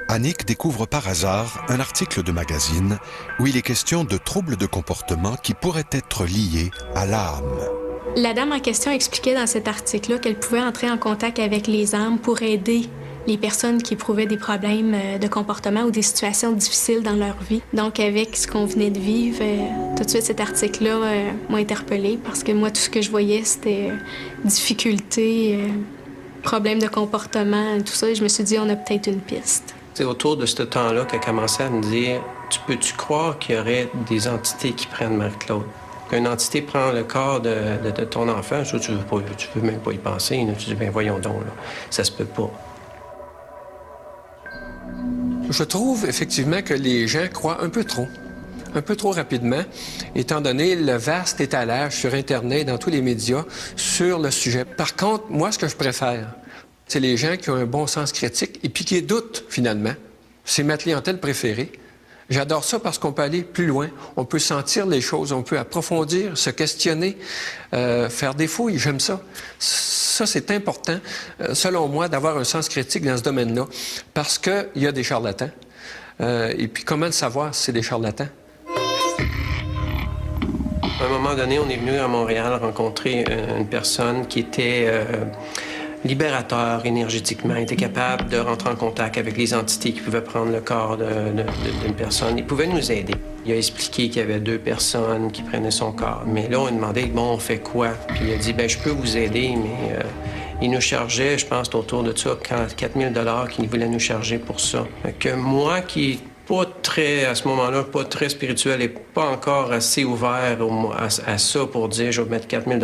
B: Annick découvre par hasard un article de magazine où il est question de troubles de comportement qui pourraient être liés à l'âme.
F: La dame en question expliquait dans cet article-là qu'elle pouvait entrer en contact avec les âmes pour aider les personnes qui éprouvaient des problèmes de comportement ou des situations difficiles dans leur vie. Donc, avec ce qu'on venait de vivre, tout de suite, cet article-là m'a interpellée parce que moi, tout ce que je voyais, c'était difficultés, problèmes de comportement, tout ça. Et je me suis dit, on a peut-être une piste.
G: C'est autour de ce temps-là qu'elle commençait à me dire, peux-tu croire qu'il y aurait des entités qui prennent Marie-Claude? Qu'une entité prend le corps de ton enfant, ça, tu veux même pas y penser. Là. Tu dis, ben voyons donc, là, ça se peut pas.
H: Je trouve effectivement que les gens croient un peu trop rapidement, étant donné le vaste étalage sur Internet, dans tous les médias, sur le sujet. Par contre, moi, ce que je préfère, c'est les gens qui ont un bon sens critique et puis qui doutent, finalement. C'est ma clientèle préférée. J'adore ça parce qu'on peut aller plus loin, on peut sentir les choses, on peut approfondir, se questionner, faire des fouilles, j'aime ça. Ça, c'est important, selon moi, d'avoir un sens critique dans ce domaine-là, parce qu'il y a des charlatans. Et puis, comment le savoir si c'est des charlatans?
G: À un moment donné, on est venu à Montréal rencontrer une personne qui était libérateur énergétiquement, était capable de rentrer en contact avec les entités qui pouvaient prendre le corps d'une personne. Il pouvait nous aider. Il a expliqué qu'il y avait 2 personnes qui prenaient son corps. Mais là, on a demandé, bon, on fait quoi? Puis il a dit, ben je peux vous aider, mais il nous chargeait, je pense, autour de ça, 4 000 $ qu'il voulait nous charger pour ça. Que moi, qui pas très, à ce moment-là, pas très spirituel et pas encore assez ouvert à ça pour dire, je vais mettre 4 000 $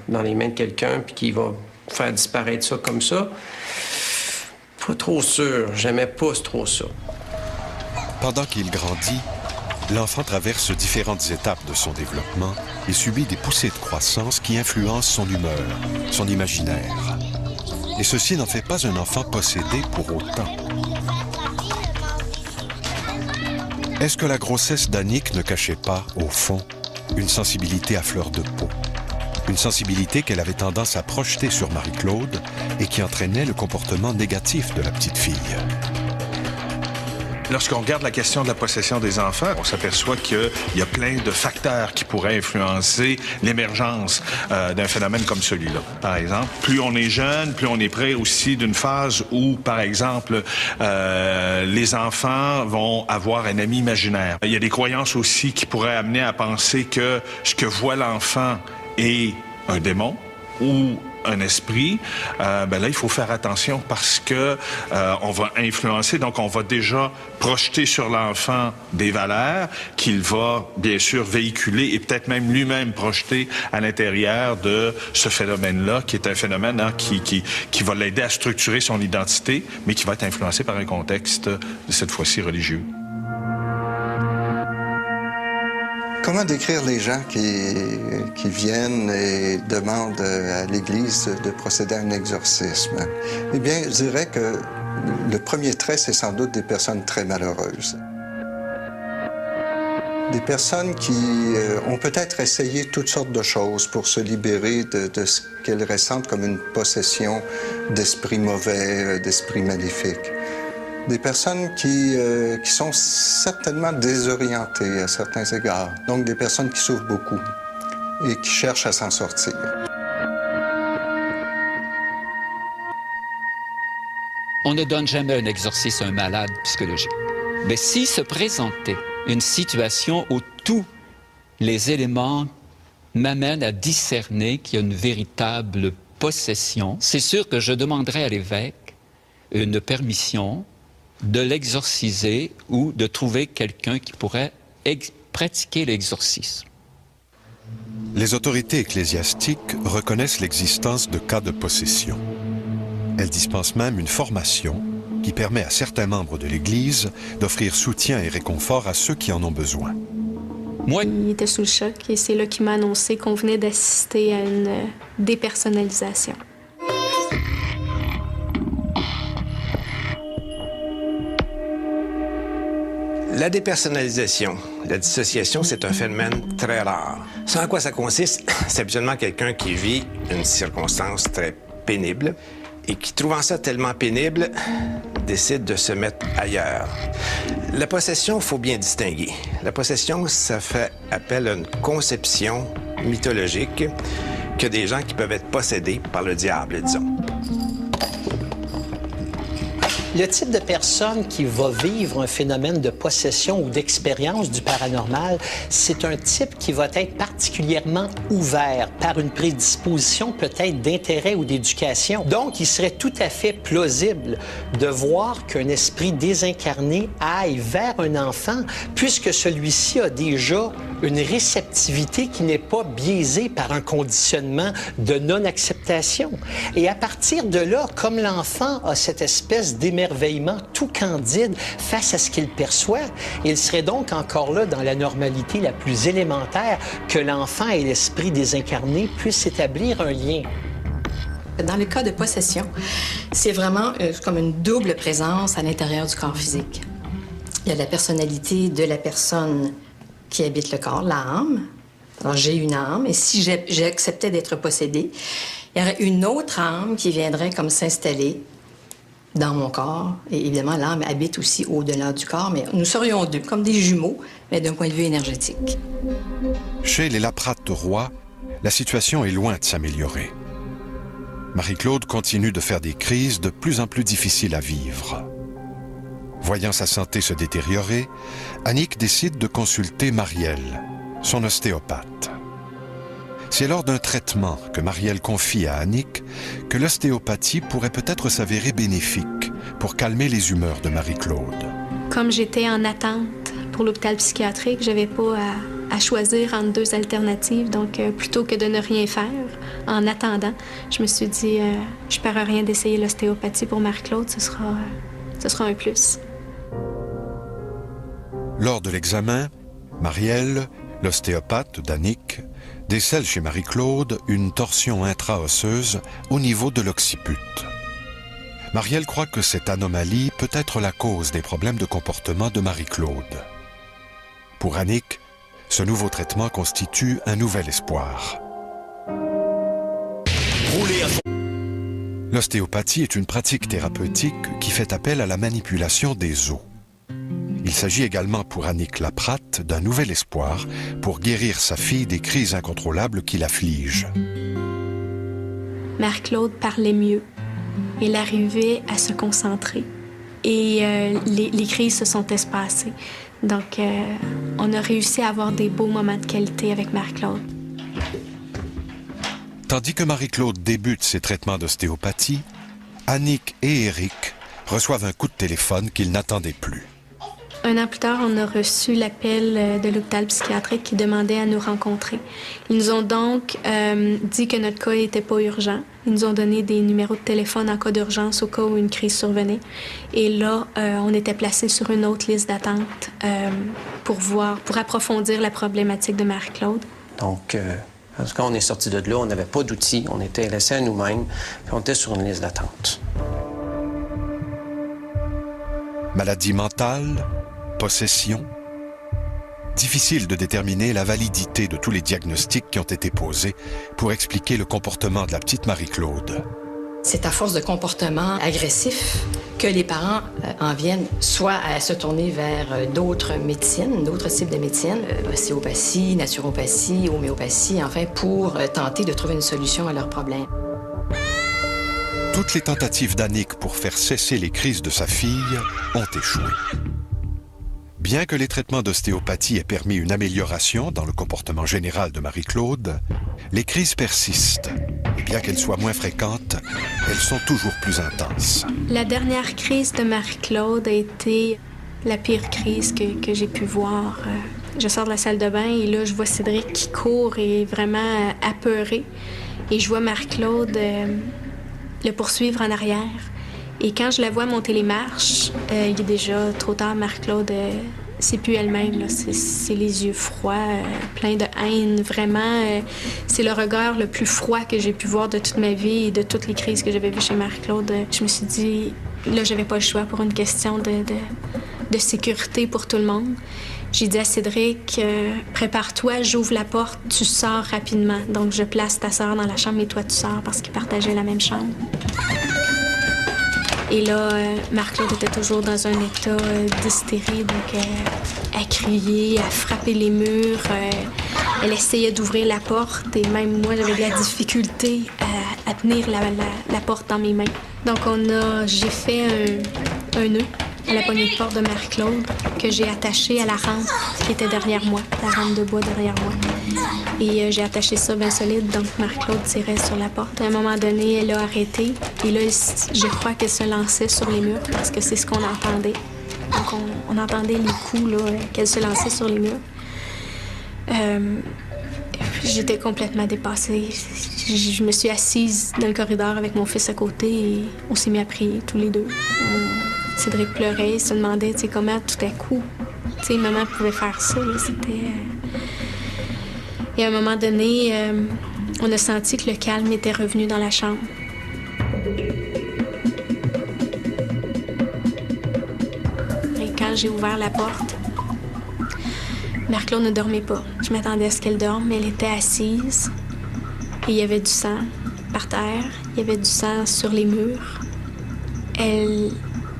G: dans les mains de quelqu'un puis qui va faire disparaître ça comme ça. Pas trop sûr. J'aimais pas trop ça.
B: Pendant qu'il grandit, l'enfant traverse différentes étapes de son développement et subit des poussées de croissance qui influencent son humeur, son imaginaire. Et ceci n'en fait pas un enfant possédé pour autant. Est-ce que la grossesse d'Annick ne cachait pas, au fond, une sensibilité à fleur de peau? Une sensibilité qu'elle avait tendance à projeter sur Marie-Claude et qui entraînait le comportement négatif de la petite fille.
K: Lorsqu'on regarde la question de la possession des enfants, on s'aperçoit qu'il y a plein de facteurs qui pourraient influencer l'émergence d'un phénomène comme celui-là. Par exemple, plus on est jeune, plus on est près aussi d'une phase où, par exemple, les enfants vont avoir un ami imaginaire. Il y a des croyances aussi qui pourraient amener à penser que ce que voit l'enfant est un démon ou un esprit, ben là, il faut faire attention parce que on va influencer, donc on va déjà projeter sur l'enfant des valeurs qu'il va, bien sûr, véhiculer et peut-être même lui-même projeter à l'intérieur de ce phénomène-là, qui est un phénomène qui va l'aider à structurer son identité, mais qui va être influencé par un contexte, cette fois-ci, religieux.
C: Comment décrire les gens qui viennent et demandent à l'Église de procéder à un exorcisme? Eh bien, je dirais que le premier trait, c'est sans doute des personnes très malheureuses. Des personnes qui ont peut-être essayé toutes sortes de choses pour se libérer de ce qu'elles ressentent comme une possession d'esprits mauvais, d'esprits maléfiques. Des personnes qui sont certainement désorientées à certains égards. Donc des personnes qui souffrent beaucoup et qui cherchent à s'en sortir.
D: On ne donne jamais un exorcisme à un malade psychologique. Mais s'il se présentait une situation où tous les éléments m'amènent à discerner qu'il y a une véritable possession, c'est sûr que je demanderais à l'évêque une permission de l'exorciser ou de trouver quelqu'un qui pourrait pratiquer l'exorcisme.
B: Les autorités ecclésiastiques reconnaissent l'existence de cas de possession. Elles dispensent même une formation qui permet à certains membres de l'Église d'offrir soutien et réconfort à ceux qui en ont besoin.
F: Moi, il était sous le choc et c'est là qu'il m'a annoncé qu'on venait d'assister à une dépersonnalisation.
A: La dépersonnalisation, la dissociation, c'est un phénomène très rare. Ce en quoi ça consiste, c'est habituellement quelqu'un qui vit une circonstance très pénible et qui, trouvant ça tellement pénible, décide de se mettre ailleurs. La possession, il faut bien distinguer. La possession, ça fait appel à une conception mythologique que des gens qui peuvent être possédés par le diable, disons.
M: Le type de personne qui va vivre un phénomène de possession ou d'expérience du paranormal, c'est un type qui va être particulièrement ouvert par une prédisposition peut-être d'intérêt ou d'éducation. Donc, il serait tout à fait plausible de voir qu'un esprit désincarné aille vers un enfant puisque celui-ci a déjà une réceptivité qui n'est pas biaisée par un conditionnement de non-acceptation. Et à partir de là, comme l'enfant a cette espèce d'émerveillement tout candide face à ce qu'il perçoit, il serait donc encore là dans la normalité la plus élémentaire que l'enfant et l'esprit désincarné puissent établir un lien.
E: Dans le cas de possession, c'est vraiment comme une double présence à l'intérieur du corps physique. Il y a la personnalité de la personne qui habite le corps, l'âme. Alors, j'ai une âme, et si j'acceptais d'être possédée, il y aurait une autre âme qui viendrait comme s'installer dans mon corps. Et évidemment, l'âme habite aussi au-delà du corps, mais nous serions deux, comme des jumeaux, mais d'un point de vue énergétique.
B: Chez les Laprade Roy, la situation est loin de s'améliorer. Marie-Claude continue de faire des crises de plus en plus difficiles à vivre. Voyant sa santé se détériorer, Annick décide de consulter Marielle, son ostéopathe. C'est lors d'un traitement que Marielle confie à Annick que l'ostéopathie pourrait peut-être s'avérer bénéfique pour calmer les humeurs de Marie-Claude.
F: Comme j'étais en attente pour l'hôpital psychiatrique, j'avais pas à choisir entre deux alternatives. Donc, plutôt que de ne rien faire, en attendant, je me suis dit, je perds rien d'essayer l'ostéopathie pour Marie-Claude, ce sera un plus.
B: Lors de l'examen, Marielle, l'ostéopathe d'Annick, décèle chez Marie-Claude une torsion intra-osseuse au niveau de l'occiput. Marielle croit que cette anomalie peut être la cause des problèmes de comportement de Marie-Claude. Pour Annick, ce nouveau traitement constitue un nouvel espoir. L'ostéopathie est une pratique thérapeutique qui fait appel à la manipulation des os. Il s'agit également pour Annick Laprade d'un nouvel espoir pour guérir sa fille des crises incontrôlables qui l'affligent.
F: Marie-Claude parlait mieux. Elle arrivait à se concentrer. Et les crises se sont espacées. Donc, on a réussi à avoir des beaux moments de qualité avec Marie-Claude.
B: Tandis que Marie-Claude débute ses traitements d'ostéopathie, Annick et Éric reçoivent un coup de téléphone qu'ils n'attendaient plus.
F: Un an plus tard, on a reçu l'appel de l'hôpital psychiatrique qui demandait à nous rencontrer. Ils nous ont donc dit que notre cas n'était pas urgent. Ils nous ont donné des numéros de téléphone en cas d'urgence au cas où une crise survenait. Et là, on était placés sur une autre liste d'attente pour approfondir la problématique de Marie-Claude.
G: Donc, quand on est sorti de là, on n'avait pas d'outils. On était laissés à nous-mêmes, puis on était sur une liste d'attente.
B: Maladie mentale, possession. Difficile de déterminer la validité de tous les diagnostics qui ont été posés pour expliquer le comportement de la petite Marie-Claude.
E: C'est à force de comportements agressifs que les parents en viennent soit à se tourner vers d'autres médecines, d'autres types de médecines, ostéopathie, naturopathie, homéopathie, enfin, pour tenter de trouver une solution à leurs problèmes.
B: Toutes les tentatives d'Annick pour faire cesser les crises de sa fille ont échoué. Bien que les traitements d'ostéopathie aient permis une amélioration dans le comportement général de Marie-Claude, les crises persistent. Et bien qu'elles soient moins fréquentes, elles sont toujours plus intenses.
F: La dernière crise de Marie-Claude a été la pire crise que j'ai pu voir. Je sors de la salle de bain et là, je vois Cédric qui court et est vraiment apeuré. Et je vois Marie-Claude le poursuivre en arrière. Et quand je la vois monter les marches, il est déjà trop tard. Marie-Claude, c'est plus elle-même, là. C'est les yeux froids, pleins de haine. Vraiment, c'est le regard le plus froid que j'ai pu voir de toute ma vie et de toutes les crises que j'avais vues chez Marie-Claude. Je me suis dit, là, j'avais pas le choix pour une question de sécurité pour tout le monde. J'ai dit à Cédric, prépare-toi, j'ouvre la porte, tu sors rapidement. Donc, je place ta sœur dans la chambre et toi, tu sors parce qu'ils partageaient la même chambre. Et là, Marie-Claude était toujours dans un état d'hystérie, donc elle criait, elle frappait les murs, elle essayait d'ouvrir la porte et même moi, j'avais de la difficulté à tenir la porte dans mes mains. Donc j'ai fait un nœud à la poignée de porte de Marie-Claude que j'ai attaché à la rampe qui était derrière moi, la rampe de bois derrière moi. Et j'ai attaché ça bien solide, donc Marie-Claude tirait sur la porte. À un moment donné, elle a arrêté. Et là, je crois qu'elle se lançait sur les murs parce que c'est ce qu'on entendait. Donc on entendait les coups là, qu'elle se lançait sur les murs. J'étais complètement dépassée. Je me suis assise dans le corridor avec mon fils à côté et on s'est mis à prier tous les deux. Cédric pleurait, il se demandait comment tout à coup maman pouvait faire ça. C'était... Et à un moment donné, on a senti que le calme était revenu dans la chambre. Et quand j'ai ouvert la porte, Marie-Claude ne dormait pas. Je m'attendais à ce qu'elle dorme, mais elle était assise. Et il y avait du sang par terre. Il y avait du sang sur les murs. Elle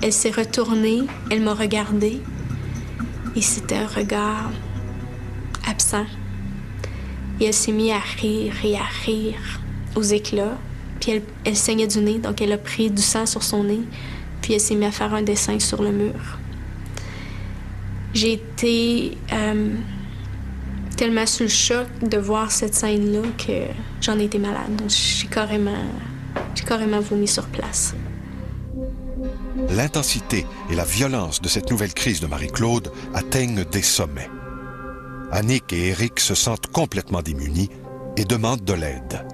F: s'est retournée. Elle m'a regardée. Et c'était un regard absent. Et elle s'est mise à rire et à rire aux éclats. Puis elle saignait du nez, donc elle a pris du sang sur son nez. Puis elle s'est mise à faire un dessin sur le mur. J'ai été tellement sous le choc de voir cette scène-là que j'en ai été malade. J'ai carrément vomi sur place.
B: L'intensité et la violence de cette nouvelle crise de Marie-Claude atteignent des sommets. Annick et Éric se sentent complètement démunis et demandent de l'aide.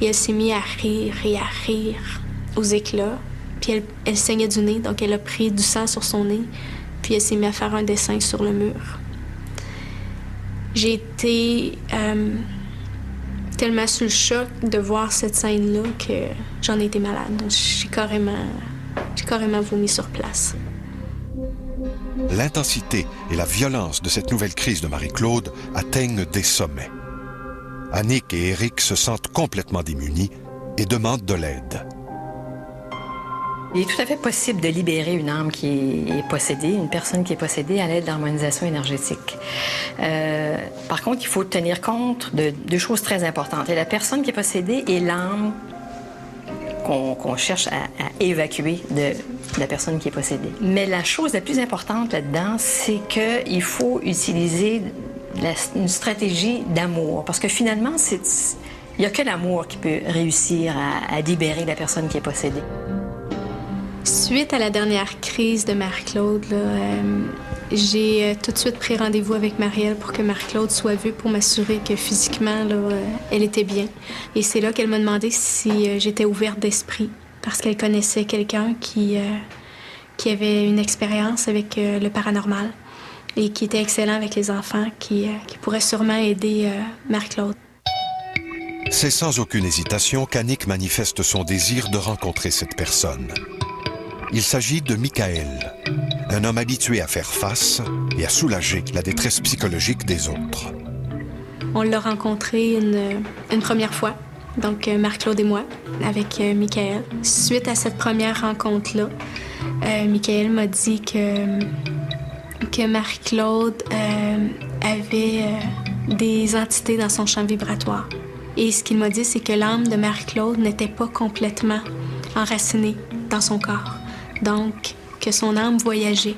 F: Et elle s'est mise à rire et à rire aux éclats. Puis elle saignait du nez, donc elle a pris du sang sur son nez. Puis elle s'est mise à faire un dessin sur le mur. J'ai été tellement sous le choc de voir cette scène-là que j'en ai été malade. J'ai carrément vomi sur place.
B: L'intensité et la violence de cette nouvelle crise de Marie-Claude atteignent des sommets. Annick et Éric se sentent complètement démunis et demandent de l'aide.
E: Il est tout à fait possible de libérer une âme qui est possédée, une personne qui est possédée à l'aide d'harmonisation énergétique. Par contre, il faut tenir compte de deux choses très importantes. Il y a la personne qui est possédée et l'âme qu'on cherche à évacuer de la personne qui est possédée. Mais la chose la plus importante là-dedans, c'est qu'il faut utiliser une stratégie d'amour. Parce que finalement, il n'y a que l'amour qui peut réussir à libérer la personne qui est possédée.
F: Suite à la dernière crise de Marie-Claude, j'ai tout de suite pris rendez-vous avec Marielle pour que Marie-Claude soit vue pour m'assurer que physiquement, elle était bien. Et c'est là qu'elle m'a demandé si j'étais ouverte d'esprit, parce qu'elle connaissait quelqu'un qui avait une expérience avec le paranormal et qui était excellent avec les enfants, qui pourrait sûrement aider Marie-Claude.
B: C'est sans aucune hésitation qu'Annick manifeste son désir de rencontrer cette personne. Il s'agit de Michael, un homme habitué à faire face et à soulager la détresse psychologique des autres.
F: On l'a rencontré une première fois, donc Marie-Claude et moi, avec Michael. Suite à cette première rencontre-là, Michael m'a dit que Marie-Claude avait des entités dans son champ vibratoire. Et ce qu'il m'a dit, c'est que l'âme de Marie-Claude n'était pas complètement enracinée dans son corps. Donc, que son âme voyageait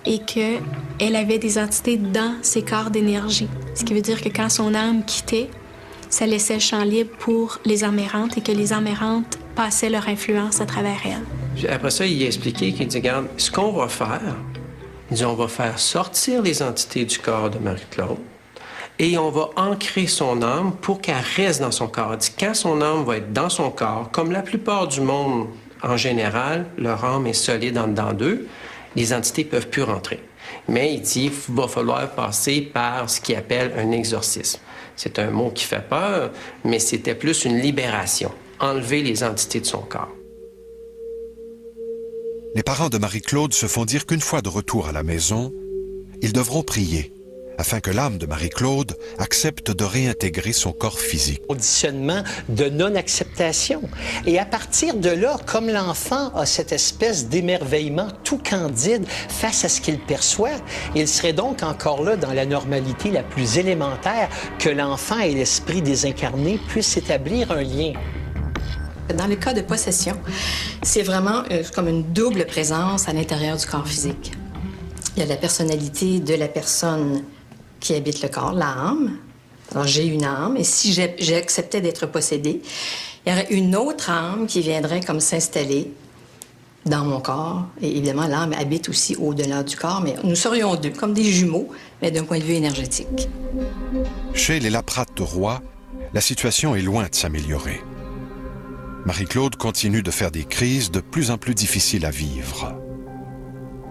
F: et qu'elle avait des entités dans ses corps d'énergie. Ce qui veut dire que quand son âme quittait, ça laissait le champ libre pour les âmes errantes et que les âmes errantes passaient leur influence à travers elle.
G: Après ça, il a expliqué qu'il dit, regarde, ce qu'on va faire, il dit, on va faire sortir les entités du corps de Marie-Claude et on va ancrer son âme pour qu'elle reste dans son corps. Il dit, quand son âme va être dans son corps, comme la plupart du monde en général, leur âme est solide en dedans d'eux, les entités ne peuvent plus rentrer. Mais il dit qu'il va falloir passer par ce qu'il appelle un exorcisme. C'est un mot qui fait peur, mais c'était plus une libération, enlever les entités de son corps.
B: Les parents de Marie-Claude se font dire qu'une fois de retour à la maison, ils devront prier afin que l'âme de Marie-Claude accepte de réintégrer son corps physique.
M: Conditionnement de non-acceptation. Et à partir de là, comme l'enfant a cette espèce d'émerveillement tout candide face à ce qu'il perçoit, il serait donc encore là dans la normalité la plus élémentaire que l'enfant et l'esprit désincarné puissent établir un lien.
E: Dans le cas de possession, c'est vraiment comme une double présence à l'intérieur du corps physique. Il y a la personnalité de la personne qui habite le corps, l'âme. Alors, j'ai une âme, et si j'acceptais d'être possédée, il y aurait une autre âme qui viendrait comme s'installer dans mon corps. Et évidemment, l'âme habite aussi au-delà du corps, mais nous serions deux, comme des jumeaux, mais d'un point de vue énergétique.
B: Chez les Laprate-Roy, la situation est loin de s'améliorer. Marie-Claude continue de faire des crises de plus en plus difficiles à vivre.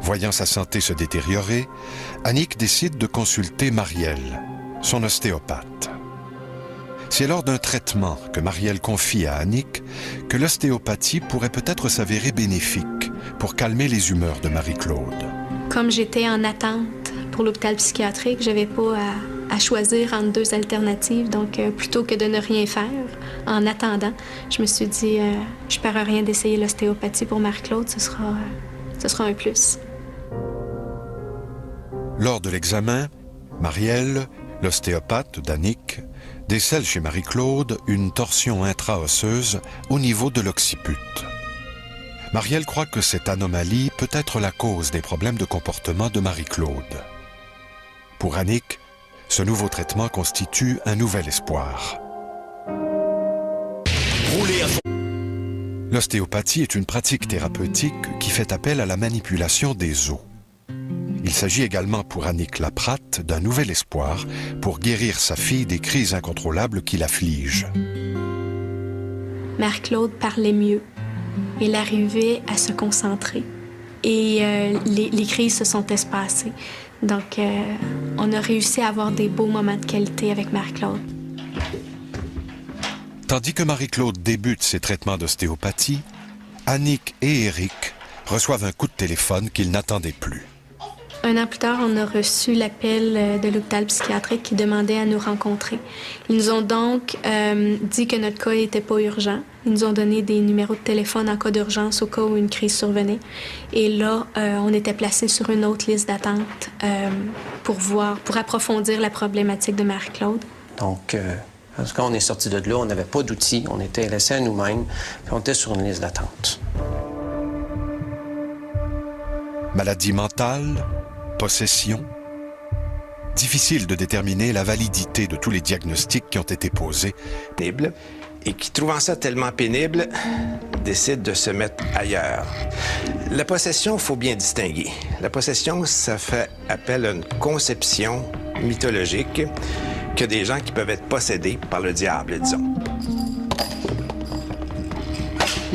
B: Voyant sa santé se détériorer, Annick décide de consulter Marielle, son ostéopathe. C'est lors d'un traitement que Marielle confie à Annick que l'ostéopathie pourrait peut-être s'avérer bénéfique pour calmer les humeurs de Marie-Claude.
F: Comme j'étais en attente pour l'hôpital psychiatrique, j'avais pas à choisir entre deux alternatives. Donc, plutôt que de ne rien faire, en attendant, je me suis dit, je perds rien d'essayer l'ostéopathie pour Marie-Claude, ce sera un plus.
B: Lors de l'examen, Marielle, l'ostéopathe d'Annick, décèle chez Marie-Claude une torsion intra-osseuse au niveau de l'occiput. Marielle croit que cette anomalie peut être la cause des problèmes de comportement de Marie-Claude. Pour Annick, ce nouveau traitement constitue un nouvel espoir. L'ostéopathie est une pratique thérapeutique qui fait appel à la manipulation des os. Il s'agit également pour Annick Laprate d'un nouvel espoir pour guérir sa fille des crises incontrôlables qui l'affligent.
F: Marie-Claude parlait mieux. Elle arrivait à se concentrer. Et les crises se sont espacées. Donc, on a réussi à avoir des beaux moments de qualité avec Marie-Claude.
B: Tandis que Marie-Claude débute ses traitements d'ostéopathie, Annick et Éric reçoivent un coup de téléphone qu'ils n'attendaient plus.
F: Un an plus tard, on a reçu l'appel de l'hôpital psychiatrique qui demandait à nous rencontrer. Ils nous ont donc dit que notre cas n'était pas urgent. Ils nous ont donné des numéros de téléphone en cas d'urgence au cas où une crise survenait. Et là, on était placés sur une autre liste d'attente pour approfondir la problématique de Marie-Claude.
G: Donc, en tout cas, on est sorti de là, on n'avait pas d'outils, on était laissés à nous-mêmes, puis on était sur une liste d'attente.
B: Maladie mentale, possession. Difficile de déterminer la validité de tous les diagnostics qui ont été posés.
A: Pénible, et qui, trouvant ça tellement pénible, décide de se mettre ailleurs. La possession, il faut bien distinguer. La possession, ça fait appel à une conception mythologique que des gens qui peuvent être possédés par le diable, disons.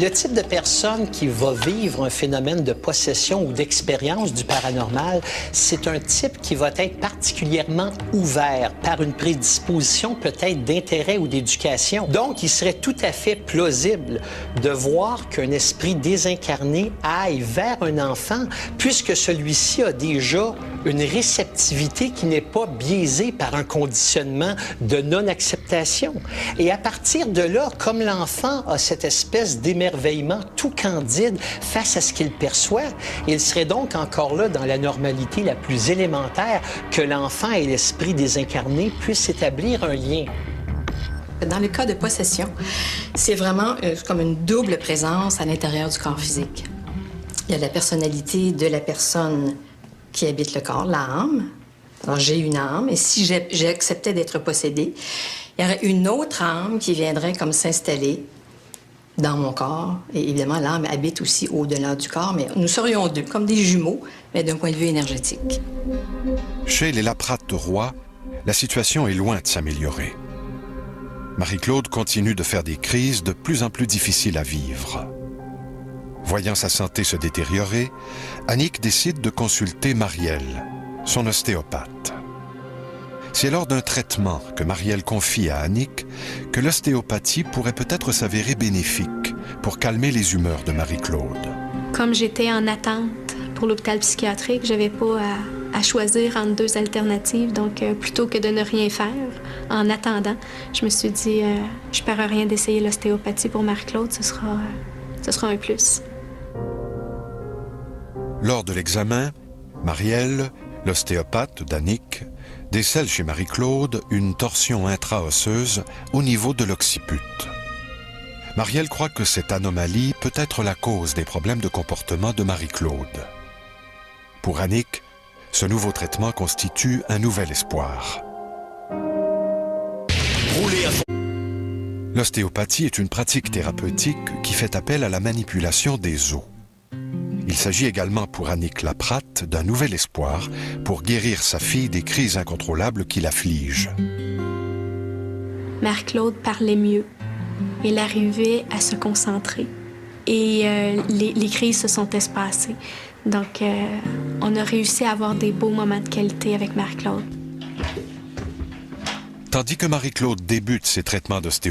M: Le type de personne qui va vivre un phénomène de possession ou d'expérience du paranormal, c'est un type qui va être particulièrement ouvert par une prédisposition peut-être d'intérêt ou d'éducation. Donc, il serait tout à fait plausible de voir qu'un esprit désincarné aille vers un enfant puisque celui-ci a déjà une réceptivité qui n'est pas biaisée par un conditionnement de non-acceptation. Et à partir de là, comme l'enfant a cette espèce d'émerveillement tout candide face à ce qu'il perçoit, il serait donc encore là dans la normalité la plus élémentaire que l'enfant et l'esprit désincarné puissent établir un lien.
E: Dans le cas de possession, c'est vraiment comme une double présence à l'intérieur du corps physique. Il y a la personnalité de la personne qui habite le corps, l'âme. Alors, j'ai une âme, et si j'acceptais d'être possédée, il y aurait une autre âme qui viendrait comme s'installer dans mon corps. Et évidemment, l'âme habite aussi au-delà du corps, mais nous serions deux, comme des jumeaux, mais d'un point de vue énergétique.
B: Chez les Laprate-Roy, la situation est loin de s'améliorer. Marie-Claude continue de faire des crises de plus en plus difficiles à vivre. Voyant sa santé se détériorer, Annick décide de consulter Marielle, son ostéopathe. C'est lors d'un traitement que Marielle confie à Annick que l'ostéopathie pourrait peut-être s'avérer bénéfique pour calmer les humeurs de Marie-Claude.
F: Comme j'étais en attente pour l'hôpital psychiatrique, j'avais pas à choisir entre deux alternatives. Donc, plutôt que de ne rien faire, en attendant, je me suis dit, je perds rien d'essayer l'ostéopathie pour Marie-Claude, ce sera un plus.
B: Lors de l'examen, Marielle, l'ostéopathe d'Annick, décèle chez Marie-Claude une torsion intra-osseuse au niveau de l'occiput. Marielle croit que cette anomalie peut être la cause des problèmes de comportement de Marie-Claude. Pour Annick, ce nouveau traitement constitue un nouvel espoir. L'ostéopathie est une pratique thérapeutique qui fait appel à la manipulation des os. Il s'agit également pour Annick Laprate d'un nouvel espoir pour guérir sa fille des crises incontrôlables qui l'affligent.
F: Marie-Claude parlait mieux. Elle arrivait à se concentrer. Et les crises se sont espacées. Donc, on a réussi à avoir des beaux moments de qualité avec Marie-Claude.
B: Tandis que Marie-Claude débute ses traitements d'ostéopathie,